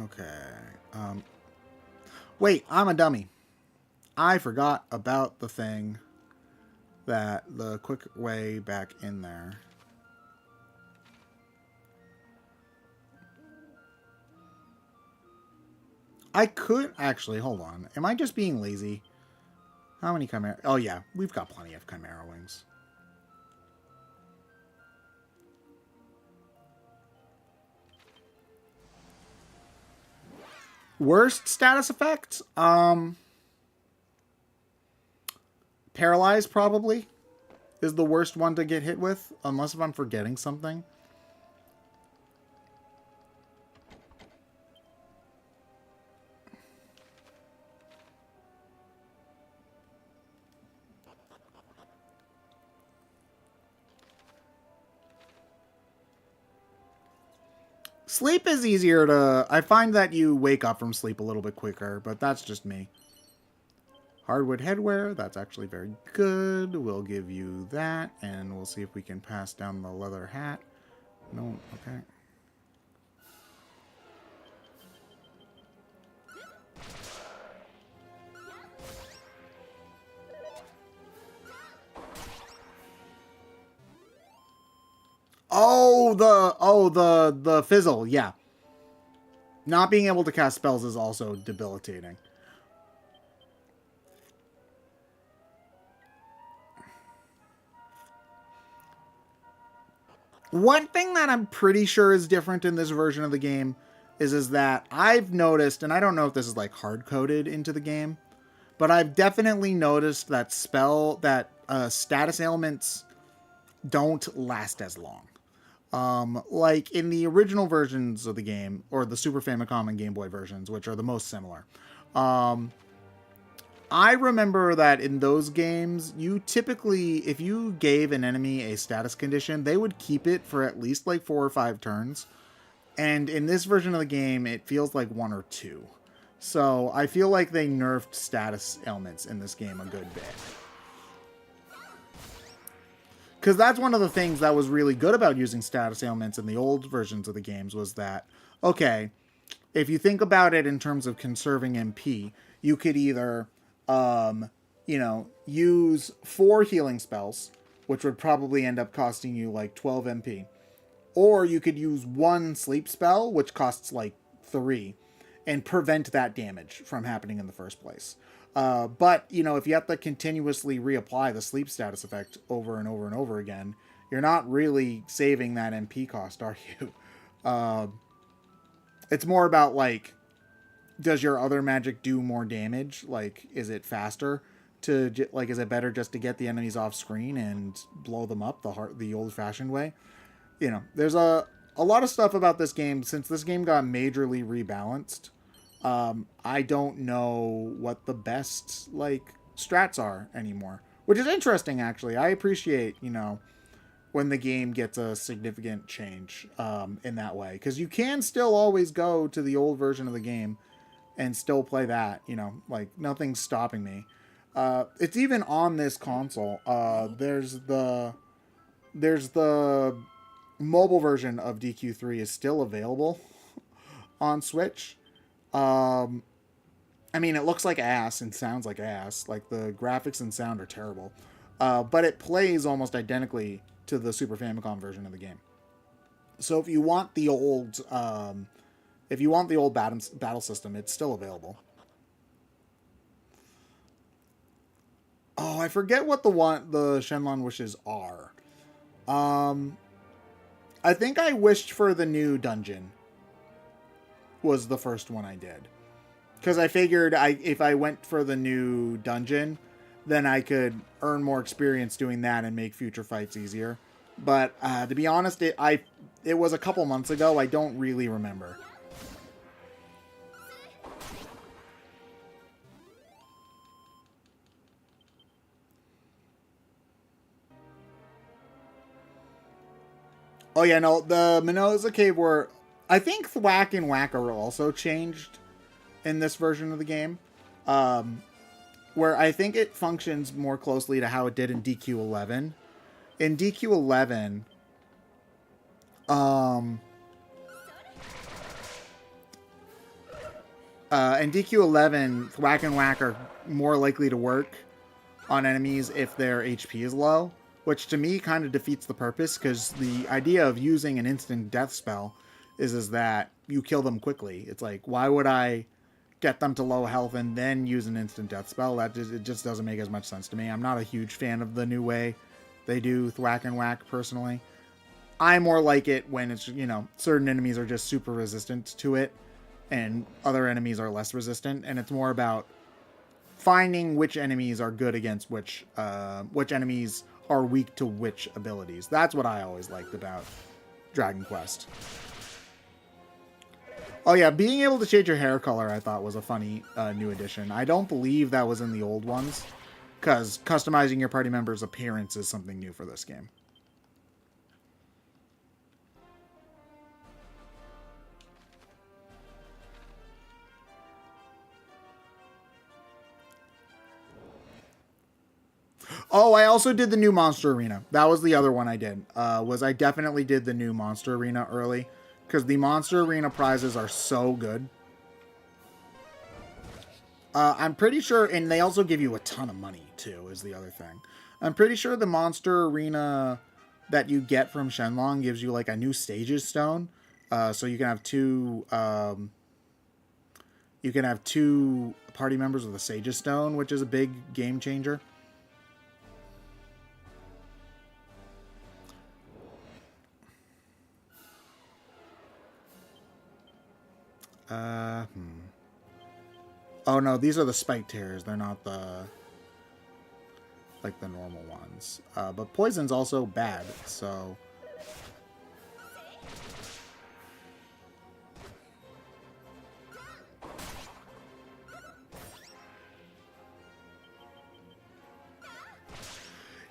Okay. Wait, I'm a dummy. I forgot about the thing that the quick way back in there. I could actually, hold on. Am I just being lazy? How many chimera? Oh yeah, we've got plenty of chimera wings. Worst status effect? Paralyze probably is the worst one to get hit with, unless if I'm forgetting something. Sleep is easier to... I find that you wake up from sleep a little bit quicker, but that's just me. Hardwood headwear, that's actually very good. We'll give you that, and we'll see if we can pass down the leather hat. No, okay. The fizzle, yeah. Not being able to cast spells is also debilitating. One thing that I'm pretty sure is different in this version of the game is that I've noticed, and I don't know if this is like hard-coded into the game, but I've definitely noticed that status ailments don't last as long. Like in the original versions of the game, or the Super Famicom and Game Boy versions, which are the most similar, I remember that in those games, you typically, if you gave an enemy a status condition, they would keep it for at least like 4 or 5 turns. And in this version of the game, it feels like 1 or 2. So I feel like they nerfed status ailments in this game a good bit. Because that's one of the things that was really good about using status ailments in the old versions of the games was that, okay, if you think about it in terms of conserving MP, you could either, use 4 healing spells, which would probably end up costing you like 12 MP. Or you could use 1 sleep spell, which costs like 3, and prevent that damage from happening in the first place. But, if you have to continuously reapply the sleep status effect over and over and over again, you're not really saving that MP cost, are you? It's more about, like, does your other magic do more damage? Like, is it faster? Is it better just to get the enemies off screen and blow them up the old-fashioned way? There's a lot of stuff about this game. Since this game got majorly rebalanced, I don't know what the best, strats are anymore. Which is interesting, actually. I appreciate, when the game gets a significant change in that way. Because you can still always go to the old version of the game and still play that, nothing's stopping me. It's even on this console. There's the mobile version of DQ3 is still available on Switch. It looks like ass and sounds like ass. Like, the graphics and sound are terrible. But it plays almost identically to the Super Famicom version of the game. So if you want the old, battle system, it's still available. Oh, I forget what the Shenlong wishes are. I think I wished for the new dungeon. Was the first one I did. Because I figured if I went for the new dungeon, then I could earn more experience doing that and make future fights easier. But to be honest, it was a couple months ago. I don't really remember. Oh yeah, no, the Minoza Cave were... I think Thwack and Whack are also changed in this version of the game. Where I think it functions more closely to how it did in DQ11. In DQ11... Thwack and Whack are more likely to work on enemies if their HP is low. Which to me kind of defeats the purpose, because the idea of using an instant death spell is that you kill them quickly. It's like, why would I get them to low health and then use an instant death spell? It just doesn't make as much sense to me. I'm not a huge fan of the new way they do Thwack and Whack, personally. I more like it when it's, certain enemies are just super resistant to it, and other enemies are less resistant, and it's more about finding which enemies are good against which enemies are weak to which abilities. That's what I always liked about Dragon Quest. Oh yeah, being able to change your hair color I thought was a funny new addition. I don't believe that was in the old ones, because customizing your party member's appearance is something new for this game. Oh, I also did the new Monster Arena. That was the other one I did. I definitely did the new Monster Arena early. Because the Monster Arena prizes are so good. I'm pretty sure, and they also give you a ton of money, too, is the other thing. I'm pretty sure the Monster Arena that you get from Shenlong gives you, like, a new Stages Stone. So you can have two... you can have two party members with a Sage's Stone, which is a big game changer. Oh no, these are the spike tears. They're not the like the normal ones. But poison's also bad, so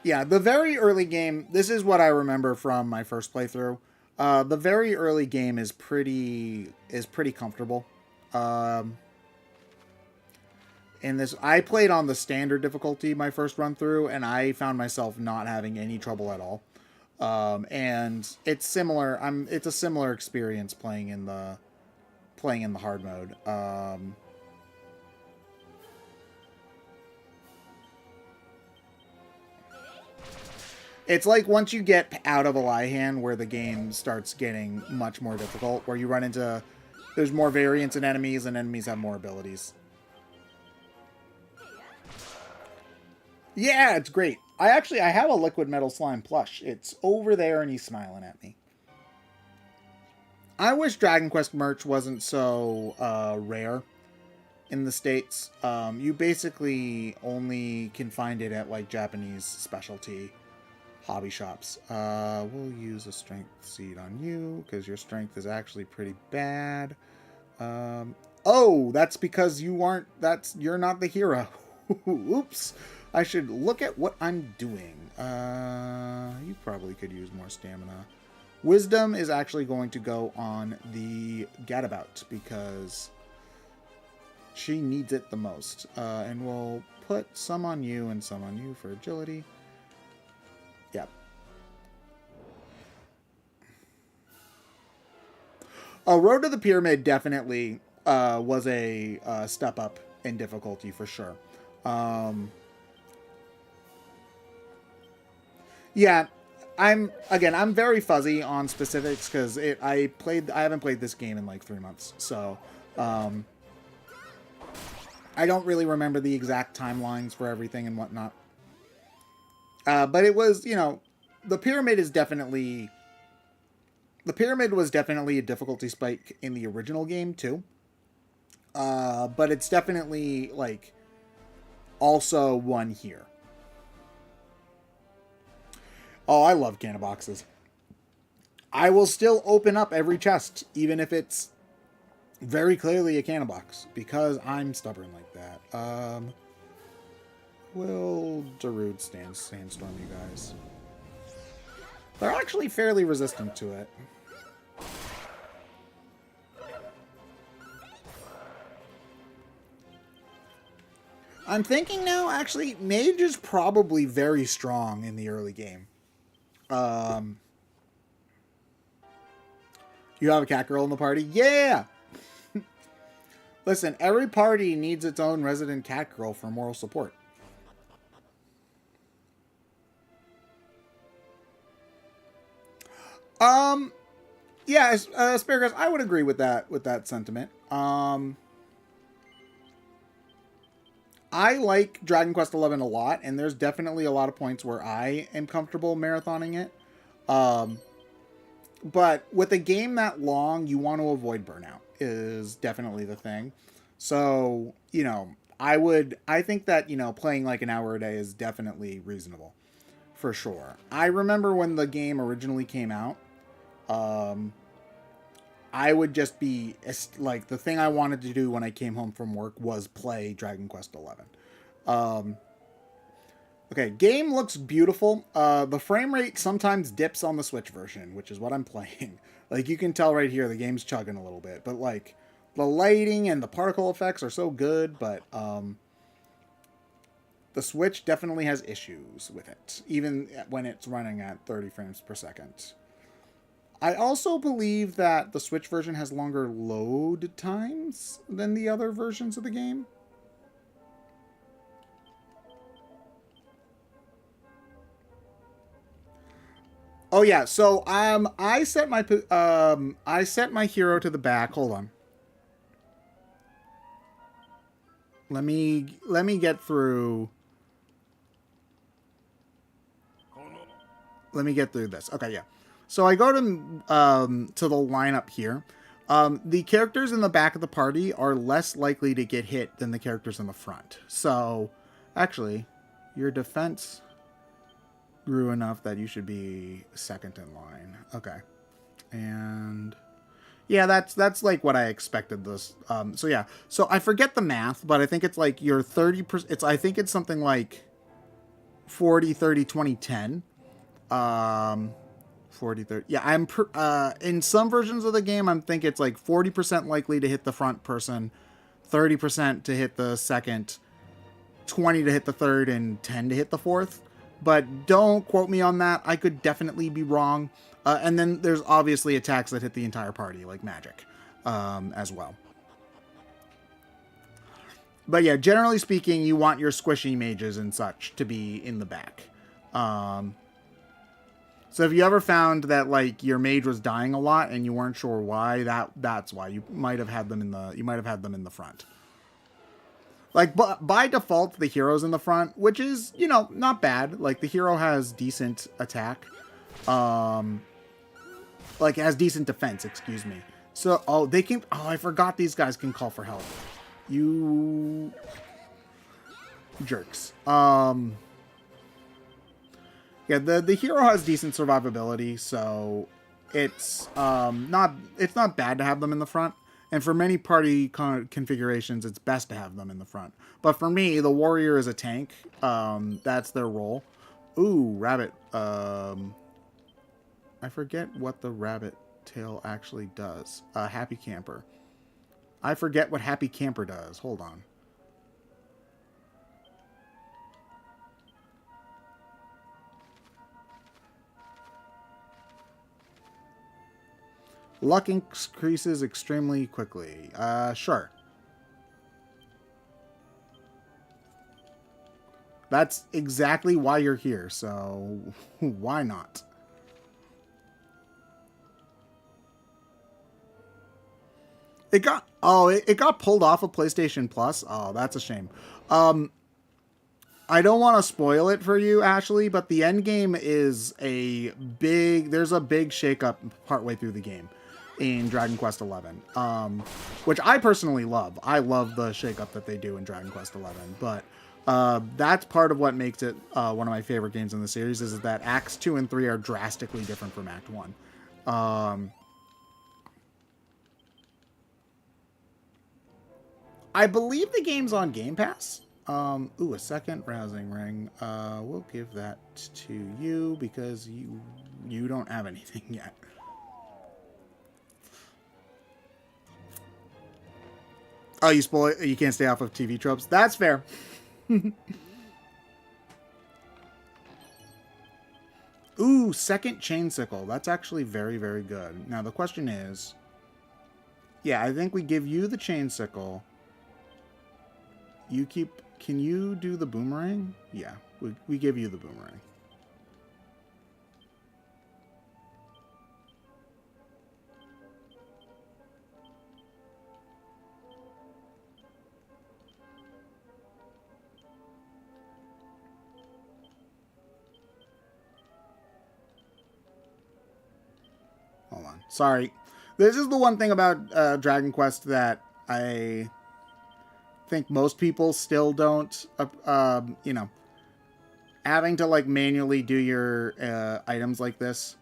yeah, the very early game, this is what I remember from my first playthrough. The very early game is pretty comfortable. In this, I played on the standard difficulty my first run through, and I found myself not having any trouble at all. And it's similar. It's a similar experience playing in the hard mode. It's like once you get out of Elihan where the game starts getting much more difficult, where you run into... There's more variance in enemies, and enemies have more abilities. Yeah, it's great. I have a Liquid Metal Slime plush. It's over there, and he's smiling at me. I wish Dragon Quest merch wasn't so rare in the States. You basically only can find it at, like, Japanese specialty hobby shops. We'll use a strength seed on you because your strength is actually pretty bad. Oh, that's because you're not the hero. Oops. I should look at what I'm doing. You probably could use more stamina. Wisdom is actually going to go on the Gadabout because she needs it the most. And we'll put some on you and some on you for agility. Yeah. Road to the Pyramid definitely was a step up in difficulty for sure. Yeah, I'm very fuzzy on specifics because I haven't played this game in like 3 months, so I don't really remember the exact timelines for everything and whatnot. But it was, the pyramid was definitely a difficulty spike in the original game too. But it's definitely like also one here. Oh, I love canna boxes. I will still open up every chest, even if it's very clearly a canna box, because I'm stubborn like that. Will Darude sandstorm you guys? They're actually fairly resistant to it. I'm thinking now, actually, Mage is probably very strong in the early game. You have a cat girl in the party? Yeah! Listen, every party needs its own resident cat girl for moral support. Yeah, Asparagus, I would agree with that sentiment. I like Dragon Quest XI a lot, and there's definitely a lot of points where I am comfortable marathoning it. But with a game that long, you want to avoid burnout is definitely the thing. So, I think that, playing like an hour a day is definitely reasonable. For sure. I remember when the game originally came out, I would just be like, the thing I wanted to do when I came home from work was play Dragon Quest XI. Okay, game looks beautiful. The frame rate sometimes dips on the Switch version, which is what I'm playing. Like, you can tell right here, the game's chugging a little bit, but like, the lighting and the particle effects are so good, but The Switch definitely has issues with it, even when it's running at 30 frames per second. I also believe that the Switch version has longer load times than the other versions of the game. Oh yeah, so I set my hero to the back. Hold on. Let me get through. Let me get through this. Okay, yeah. So I go to the lineup here. The characters in the back of the party are less likely to get hit than the characters in the front. So, actually, your defense grew enough that you should be second in line. Okay, and yeah, that's like what I expected. This. So yeah. So I forget the math, but I think it's like your 30%. I think it's something like 40, 30, 20, 10. 40, 30. Yeah, in some versions of the game, I think it's like 40% likely to hit the front person, 30% to hit the second, 20 to hit the third, and 10 to hit the fourth. But don't quote me on that. I could definitely be wrong. And then there's obviously attacks that hit the entire party, like magic, as well. But yeah, generally speaking, you want your squishy mages and such to be in the back. So if you ever found that like your mage was dying a lot and you weren't sure why, that's why you might have had them in the front. Like by default, the hero's in the front, which is, you know, not bad. Like the hero has decent attack, like has decent defense. Excuse me. So they can. Oh, I forgot these guys can call for help. You jerks. Yeah, the hero has decent survivability, so it's not bad to have them in the front. And for many party configurations, it's best to have them in the front. But for me, the warrior is a tank. That's their role. Ooh, rabbit. I forget what the rabbit tail actually does. Happy camper. I forget what happy camper does. Hold on. Luck increases extremely quickly. Sure. That's exactly why you're here, so why not? It got pulled off of PlayStation Plus. Oh, that's a shame. I don't want to spoil it for you, Ashley, but the end game is there's a big shakeup partway through the game in Dragon Quest XI, which I personally love. I love the shakeup that they do in Dragon Quest XI, but that's part of what makes it one of my favorite games in the series, is that Acts 2 and 3 are drastically different from Act 1. I believe the game's on Game Pass. Ooh, a second rousing ring. We'll give that to you because you don't have anything yet. Oh, you can't stay off of TV tropes. That's fair. Ooh, second chain sickle. That's actually very, very good. Now the question is, yeah, I think we give you the chain sickle. Can you do the boomerang? Yeah, we give you the boomerang. Hold on. Sorry. This is the one thing about Dragon Quest that I think most people still don't, you know, having to like manually do your items like this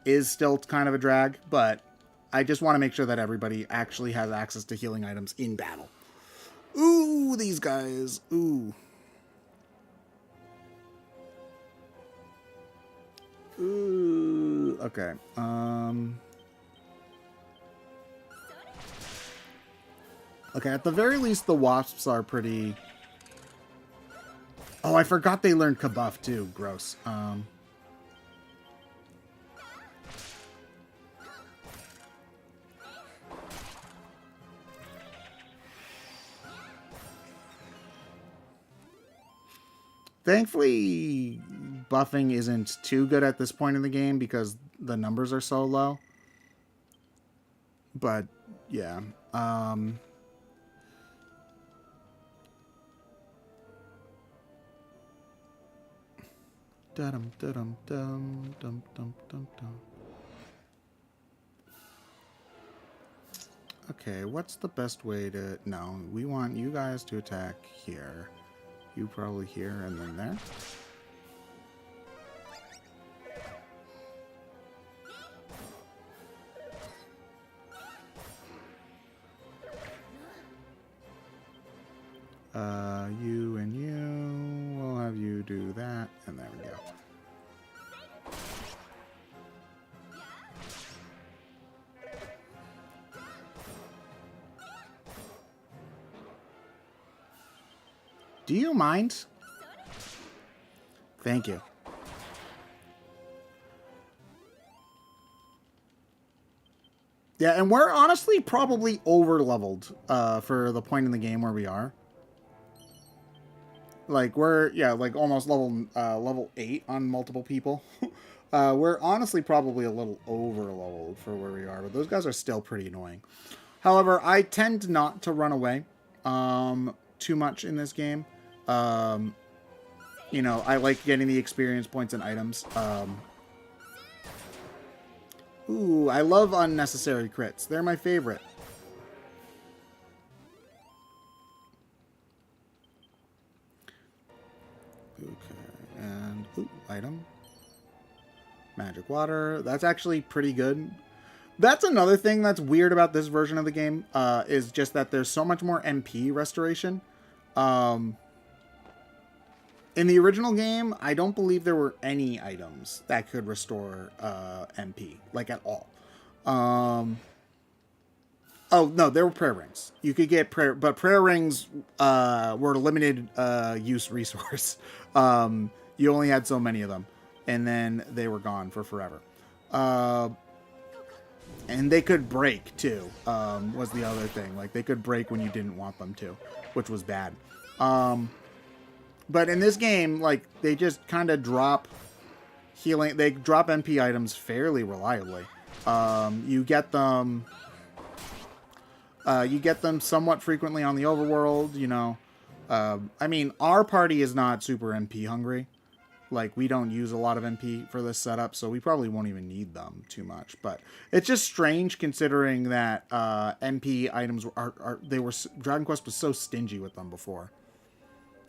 is still kind of a drag, but I just want to make sure that everybody actually has access to healing items in battle. Ooh, these guys. Ooh. Ooh. Okay. Okay, at the very least, the wasps are pretty Oh, I forgot they learned Kabuff too. Gross. Thankfully, buffing isn't too good at this point in the game because the numbers are so low. But, yeah. Okay, what's the best way to... No, we want you guys to attack here. You probably here and then there. You and you. We'll have you do that. And there we go. Do you mind? Thank you. Yeah, and we're honestly probably over-leveled for the point in the game where we are. Like, we're, yeah, like almost level 8 on multiple people. We're honestly probably a little over-leveled for where we are, but those guys are still pretty annoying. However, I tend not to run away too much in this game. You know, I like getting the experience points and items. Ooh, I love unnecessary crits. They're my favorite. Okay, and ooh, item. Magic water. That's actually pretty good. That's another thing that's weird about this version of the game, is just that there's so much more MP restoration. In the original game, I don't believe there were any items that could restore MP, like at all. Oh, no, there were prayer rings. You could get prayer, but prayer rings were a limited use resource. You only had so many of them, and then they were gone for forever. And they could break, too, was the other thing. Like, they could break when you didn't want them to, which was bad. But in this game, like, they just kind of drop healing. They drop MP items fairly reliably. You get them somewhat frequently on the overworld, you know. I mean, our party is not super MP hungry. Like, we don't use a lot of MP for this setup, so we probably won't even need them too much. But it's just strange considering that MP items Dragon Quest was so stingy with them before.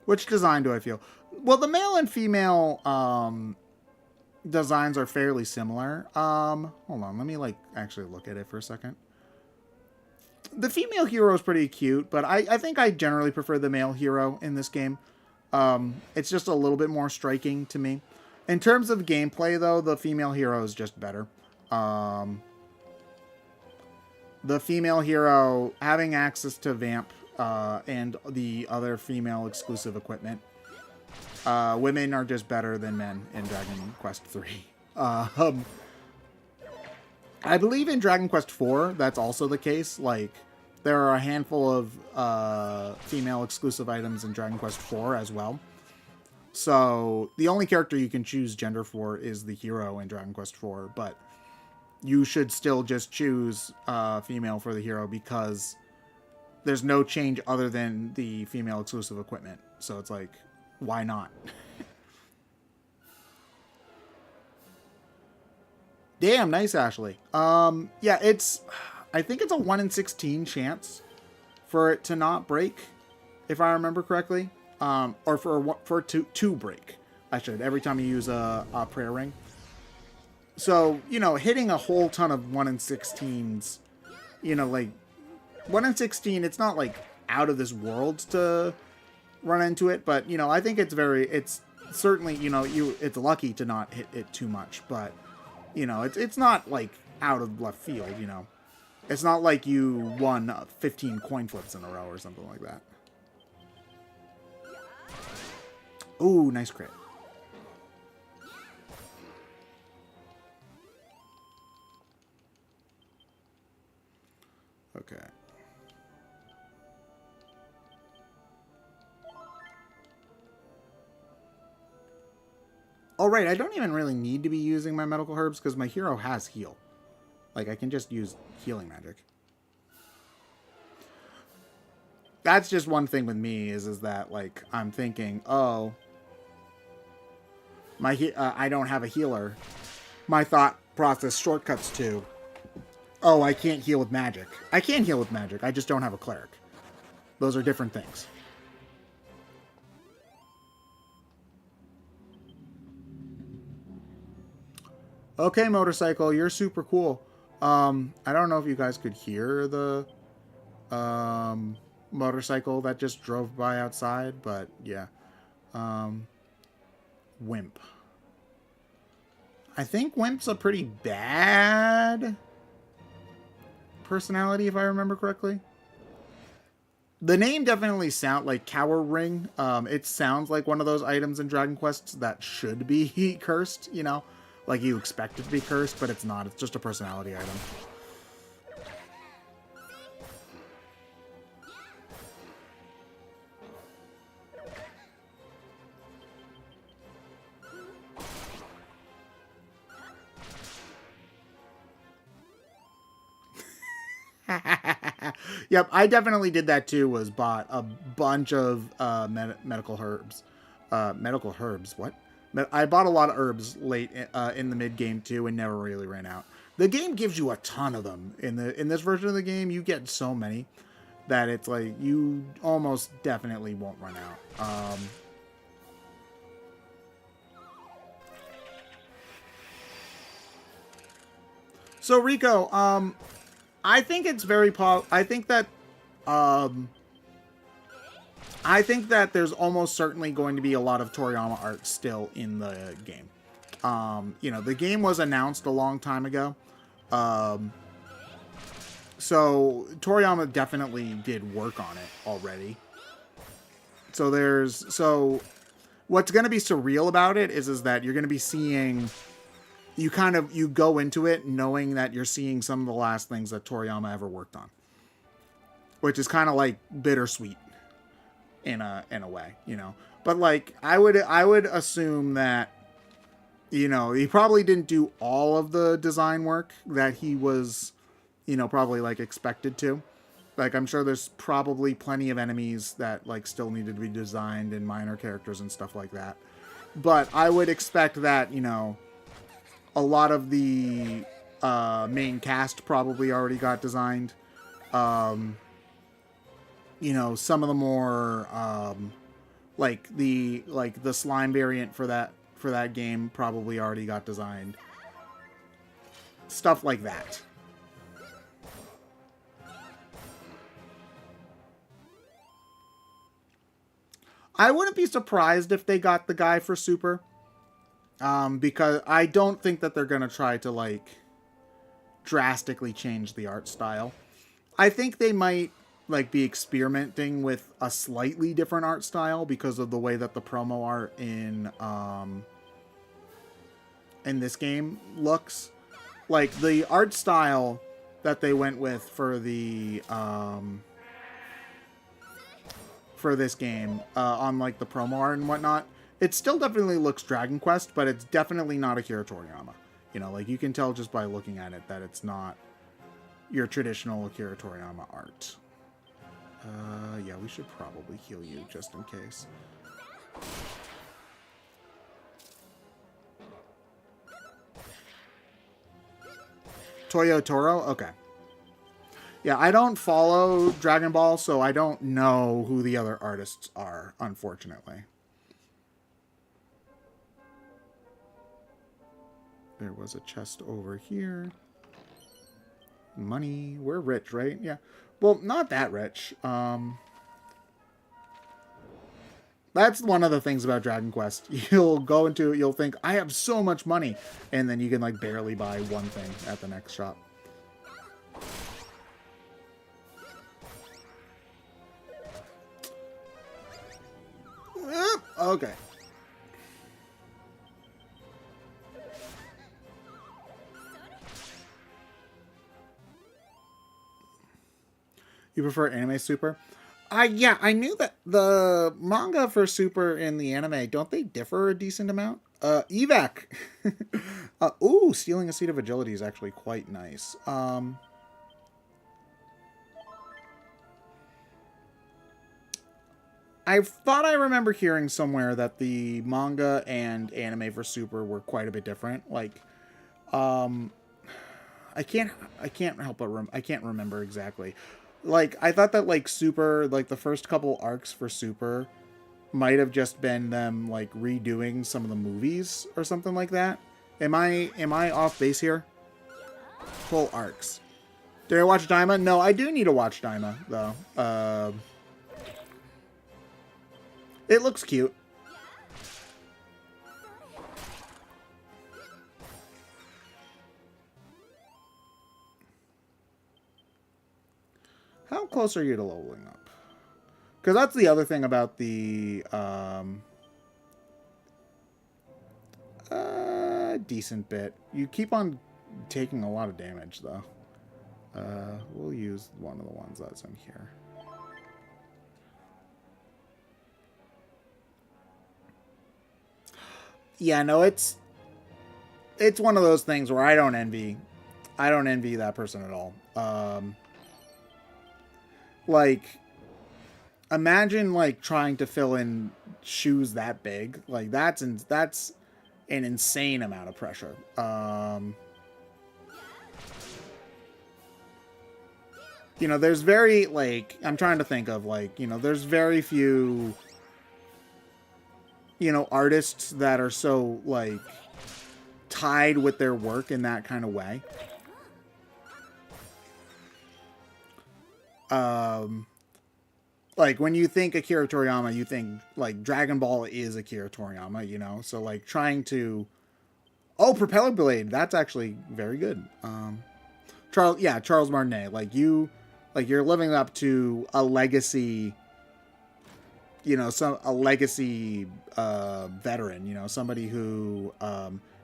Which design do I feel? Well, the male and female designs are fairly similar. Hold on, let me actually look at it for a second. The female hero is pretty cute, but I think I generally prefer the male hero in this game. It's just a little bit more striking to me. In terms of gameplay, though, the female hero is just better. The female hero having access to Vamp and the other female exclusive equipment. Women are just better than men in Dragon Quest 3. I believe in Dragon Quest 4, that's also the case. Like, there are a handful of female exclusive items in Dragon Quest 4 as well. So, the only character you can choose gender for is the hero in Dragon Quest 4, but you should still just choose female for the hero because there's no change other than the female exclusive equipment. So it's like, why not? Damn, nice, Ashley. Yeah, I think it's a 1 in 16 chance for it to not break, if I remember correctly. Or for it to break, I should, every time you use a prayer ring. So, you know, hitting a whole ton of 1 in 16s, you know, like, 1 in 16, it's not, like, out of this world to run into it, but, you know, I think it's certainly, you know, it's lucky to not hit it too much, but, you know, it's not, like, out of left field, you know. It's not like you won 15 coin flips in a row or something like that. Ooh, nice crit. Okay. Oh, right, I don't even really need to be using my medical herbs because my hero has heal. Like, I can just use healing magic. That's just one thing with me is that, like, I'm thinking, oh, I don't have a healer. My thought process shortcuts to, oh, I can't heal with magic. I can heal with magic, I just don't have a cleric. Those are different things. Okay, motorcycle, you're super cool. I don't know if you guys could hear the motorcycle that just drove by outside, but yeah. Wimp. I think Wimp's a pretty bad personality, if I remember correctly. The name definitely sounds like Cower Ring. It sounds like one of those items in Dragon Quest that should be cursed, you know? Like you expect it to be cursed, but it's not. It's just a personality item. Yep, I definitely did that too, was bought a bunch of medical herbs. Medical herbs, what? I bought a lot of herbs late in the mid-game too and never really ran out. The game gives you a ton of them. In this version of the game, you get so many that it's like you almost definitely won't run out. So Rico, I think it's very I think that there's almost certainly going to be a lot of Toriyama art still in the game. You know, the game was announced a long time ago. So Toriyama definitely did work on it already. So what's going to be surreal about it is that you're going to be seeing, you go into it knowing that you're seeing some of the last things that Toriyama ever worked on, which is kind of like bittersweet in a way, you know. But like I would assume that, you know, he probably didn't do all of the design work that he was, you know, probably like expected to. Like I'm sure there's probably plenty of enemies that like still needed to be designed and minor characters and stuff like that. But I would expect that, you know, a lot of the main cast probably already got designed. You know, some of the more like the slime variant for that game probably already got designed. Stuff like that. I wouldn't be surprised if they got the guy for Super. Because I don't think that they're going to try to, like, drastically change the art style. I think they might, like, be experimenting with a slightly different art style because of the way that the promo art in this game looks. Like, the art style that they went with for the, for this game, on, like, the promo art and whatnot, it still definitely looks Dragon Quest, but it's definitely not Akira Toriyama. You know, like, you can tell just by looking at it that it's not your traditional Akira Toriyama art. Yeah, we should probably heal you just in case. Toyo Toro? Okay. Yeah, I don't follow Dragon Ball, so I don't know who the other artists are, unfortunately. There was a chest over here. Money. We're rich, right? Yeah. Well, not that rich. That's one of the things about Dragon Quest. You'll go into it, you'll think, I have so much money. And then you can, like, barely buy one thing at the next shop. Okay. You prefer anime Super? Yeah, I knew that the manga for Super and the anime, don't they differ a decent amount? Evac. Ooh, stealing a seat of agility is actually quite nice. I thought I remember hearing somewhere that the manga and anime for Super were quite a bit different. Like, um, I can't help but I can't remember exactly. Like, I thought that like Super, like the first couple arcs for Super, might have just been them like redoing some of the movies or something like that. Am I off base here? Full arcs. Did I watch Daima? No, I do need to watch Daima though. It looks cute. How close are you to leveling up? Because that's the other thing about the decent bit. You keep on taking a lot of damage though. We'll use one of the ones that's in here. Yeah, no, it's one of those things where I don't envy that person at all. Like, imagine like trying to fill in shoes that big. Like that's an insane amount of pressure. You know, there's very like I'm trying to think of like, you know, there's very few, you know, artists that are so like tied with their work in that kind of way. Like when you think Akira Toriyama, you think like Dragon Ball is Akira Toriyama, you know? So like trying to Propeller Blade, that's actually very good. Charles Martinet, like you're living up to a legacy, you know, a legacy veteran, you know, somebody who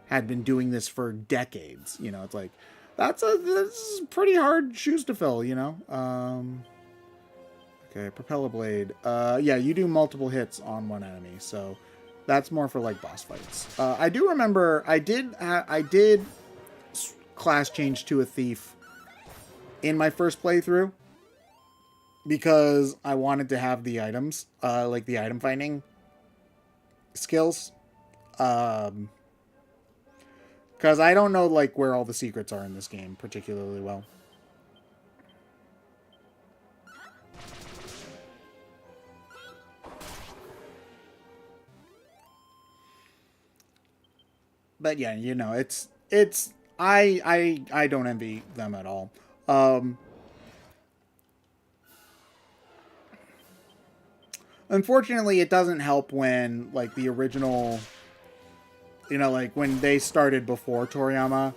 had been doing this for decades, you know. It's like that's pretty hard shoes to fill, you know. Okay, Propeller Blade. Yeah, you do multiple hits on one enemy, so that's more for like boss fights. I do remember I did class change to a thief in my first playthrough because I wanted to have the items, like the item finding skills. Because I don't know like where all the secrets are in this game particularly well. But yeah, you know, I don't envy them at all. Unfortunately, it doesn't help when like the original, you know, like when they started before Toriyama.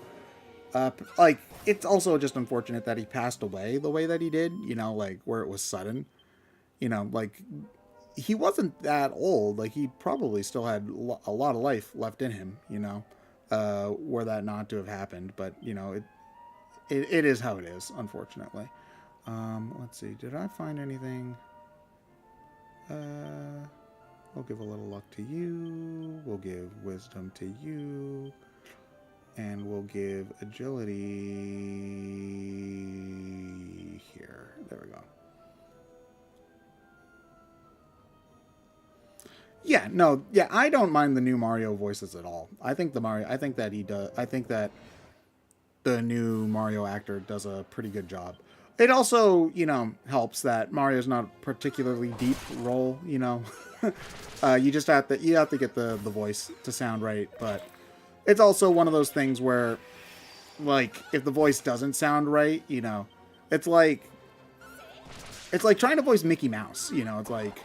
Like it's also just unfortunate that he passed away the way that he did. You know, like where it was sudden. You know, like he wasn't that old. Like he probably still had a lot of life left in him. You know, were that not to have happened. But you know, it is how it is. Unfortunately. Let's see. Did I find anything? We'll give a little luck to you. We'll give wisdom to you. And we'll give agility here. There we go. Yeah, no, yeah, I don't mind the new Mario voices at all. I think that the new Mario actor does a pretty good job. It also, you know, helps that Mario's not a particularly deep role, you know. You have to get the voice to sound right, but it's also one of those things where like if the voice doesn't sound right, you know, it's like trying to voice Mickey Mouse, you know, it's like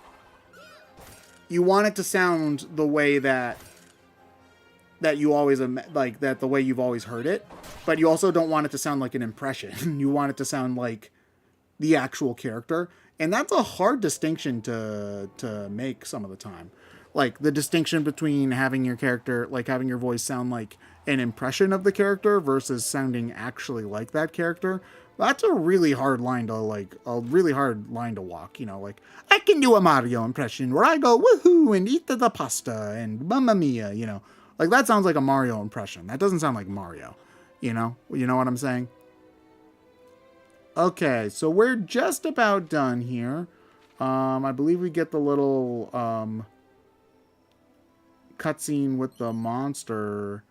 you want it to sound the way that you always like that the way you've always heard it, but you also don't want it to sound like an impression. You want it to sound like the actual character, and that's a hard distinction to make some of the time. Like the distinction between having your character, like having your voice sound like an impression of the character versus sounding actually like that character. That's a really hard line to walk, you know, like I can do a Mario impression where I go woohoo and eat the pasta and mamma mia, you know. Like that sounds like a Mario impression. That doesn't sound like Mario, you know? You know what I'm saying? Okay, so we're just about done here. I believe we get the little cutscene with the monster,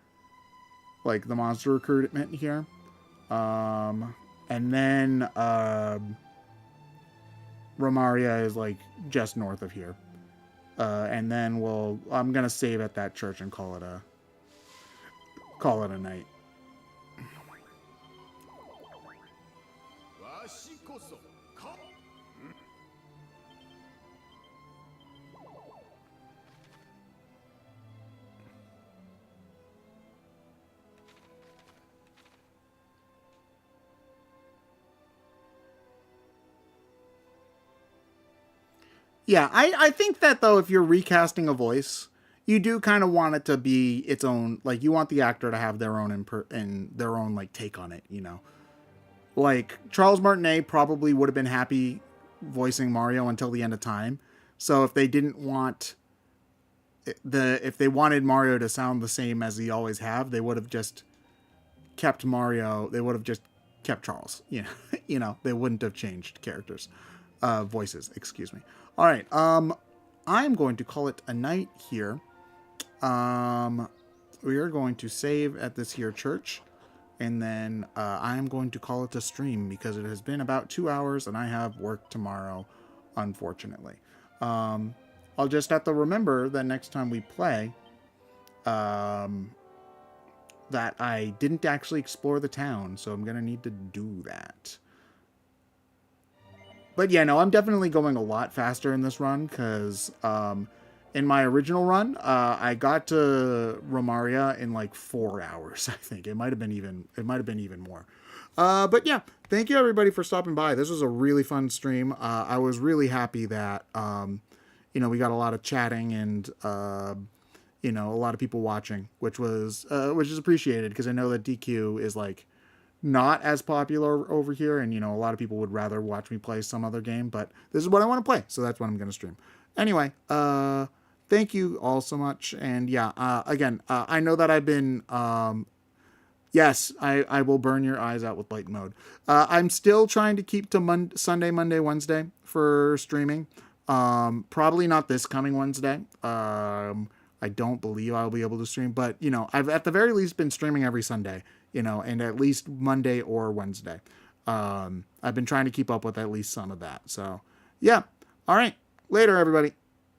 like the monster recruitment here. And then Romaria is like just north of here. And then I'm gonna save at that church and call it a night. Yeah, I think that though, if you're recasting a voice, you do kind of want it to be its own. Like you want the actor to have their own and their own like take on it. You know, like Charles Martinet probably would have been happy voicing Mario until the end of time. So if they didn't want if they wanted Mario to sound the same as he always have, they would have just kept Mario. They would have just kept Charles. You know, you know, they wouldn't have changed characters, voices. Excuse me. All right. I'm going to call it a night here. We are going to save at this here church, and then I'm going to call it a stream because it has been about 2 hours and I have work tomorrow, unfortunately. I'll just have to remember that next time we play, that I didn't actually explore the town, so I'm going to need to do that. But yeah, no, I'm definitely going a lot faster in this run because in my original run, I got to Romaria in like 4 hours. I think it might have been even more. But yeah, thank you everybody for stopping by. This was a really fun stream. I was really happy that you know, we got a lot of chatting and you know, a lot of people watching, which is appreciated because I know that DQ is like not as popular over here, and you know, a lot of people would rather watch me play some other game, but this is what I want to play, so that's what I'm going to stream. Anyway, thank you all so much, and yeah, again, I know that I've been yes, I will burn your eyes out with light mode. I'm still trying to keep to Sunday, Monday, Wednesday for streaming. Probably not this coming Wednesday. I don't believe I'll be able to stream, but you know, I've at the very least been streaming every Sunday, you know, and at least Monday or Wednesday. I've been trying to keep up with at least some of that. So yeah. All right. Later, everybody.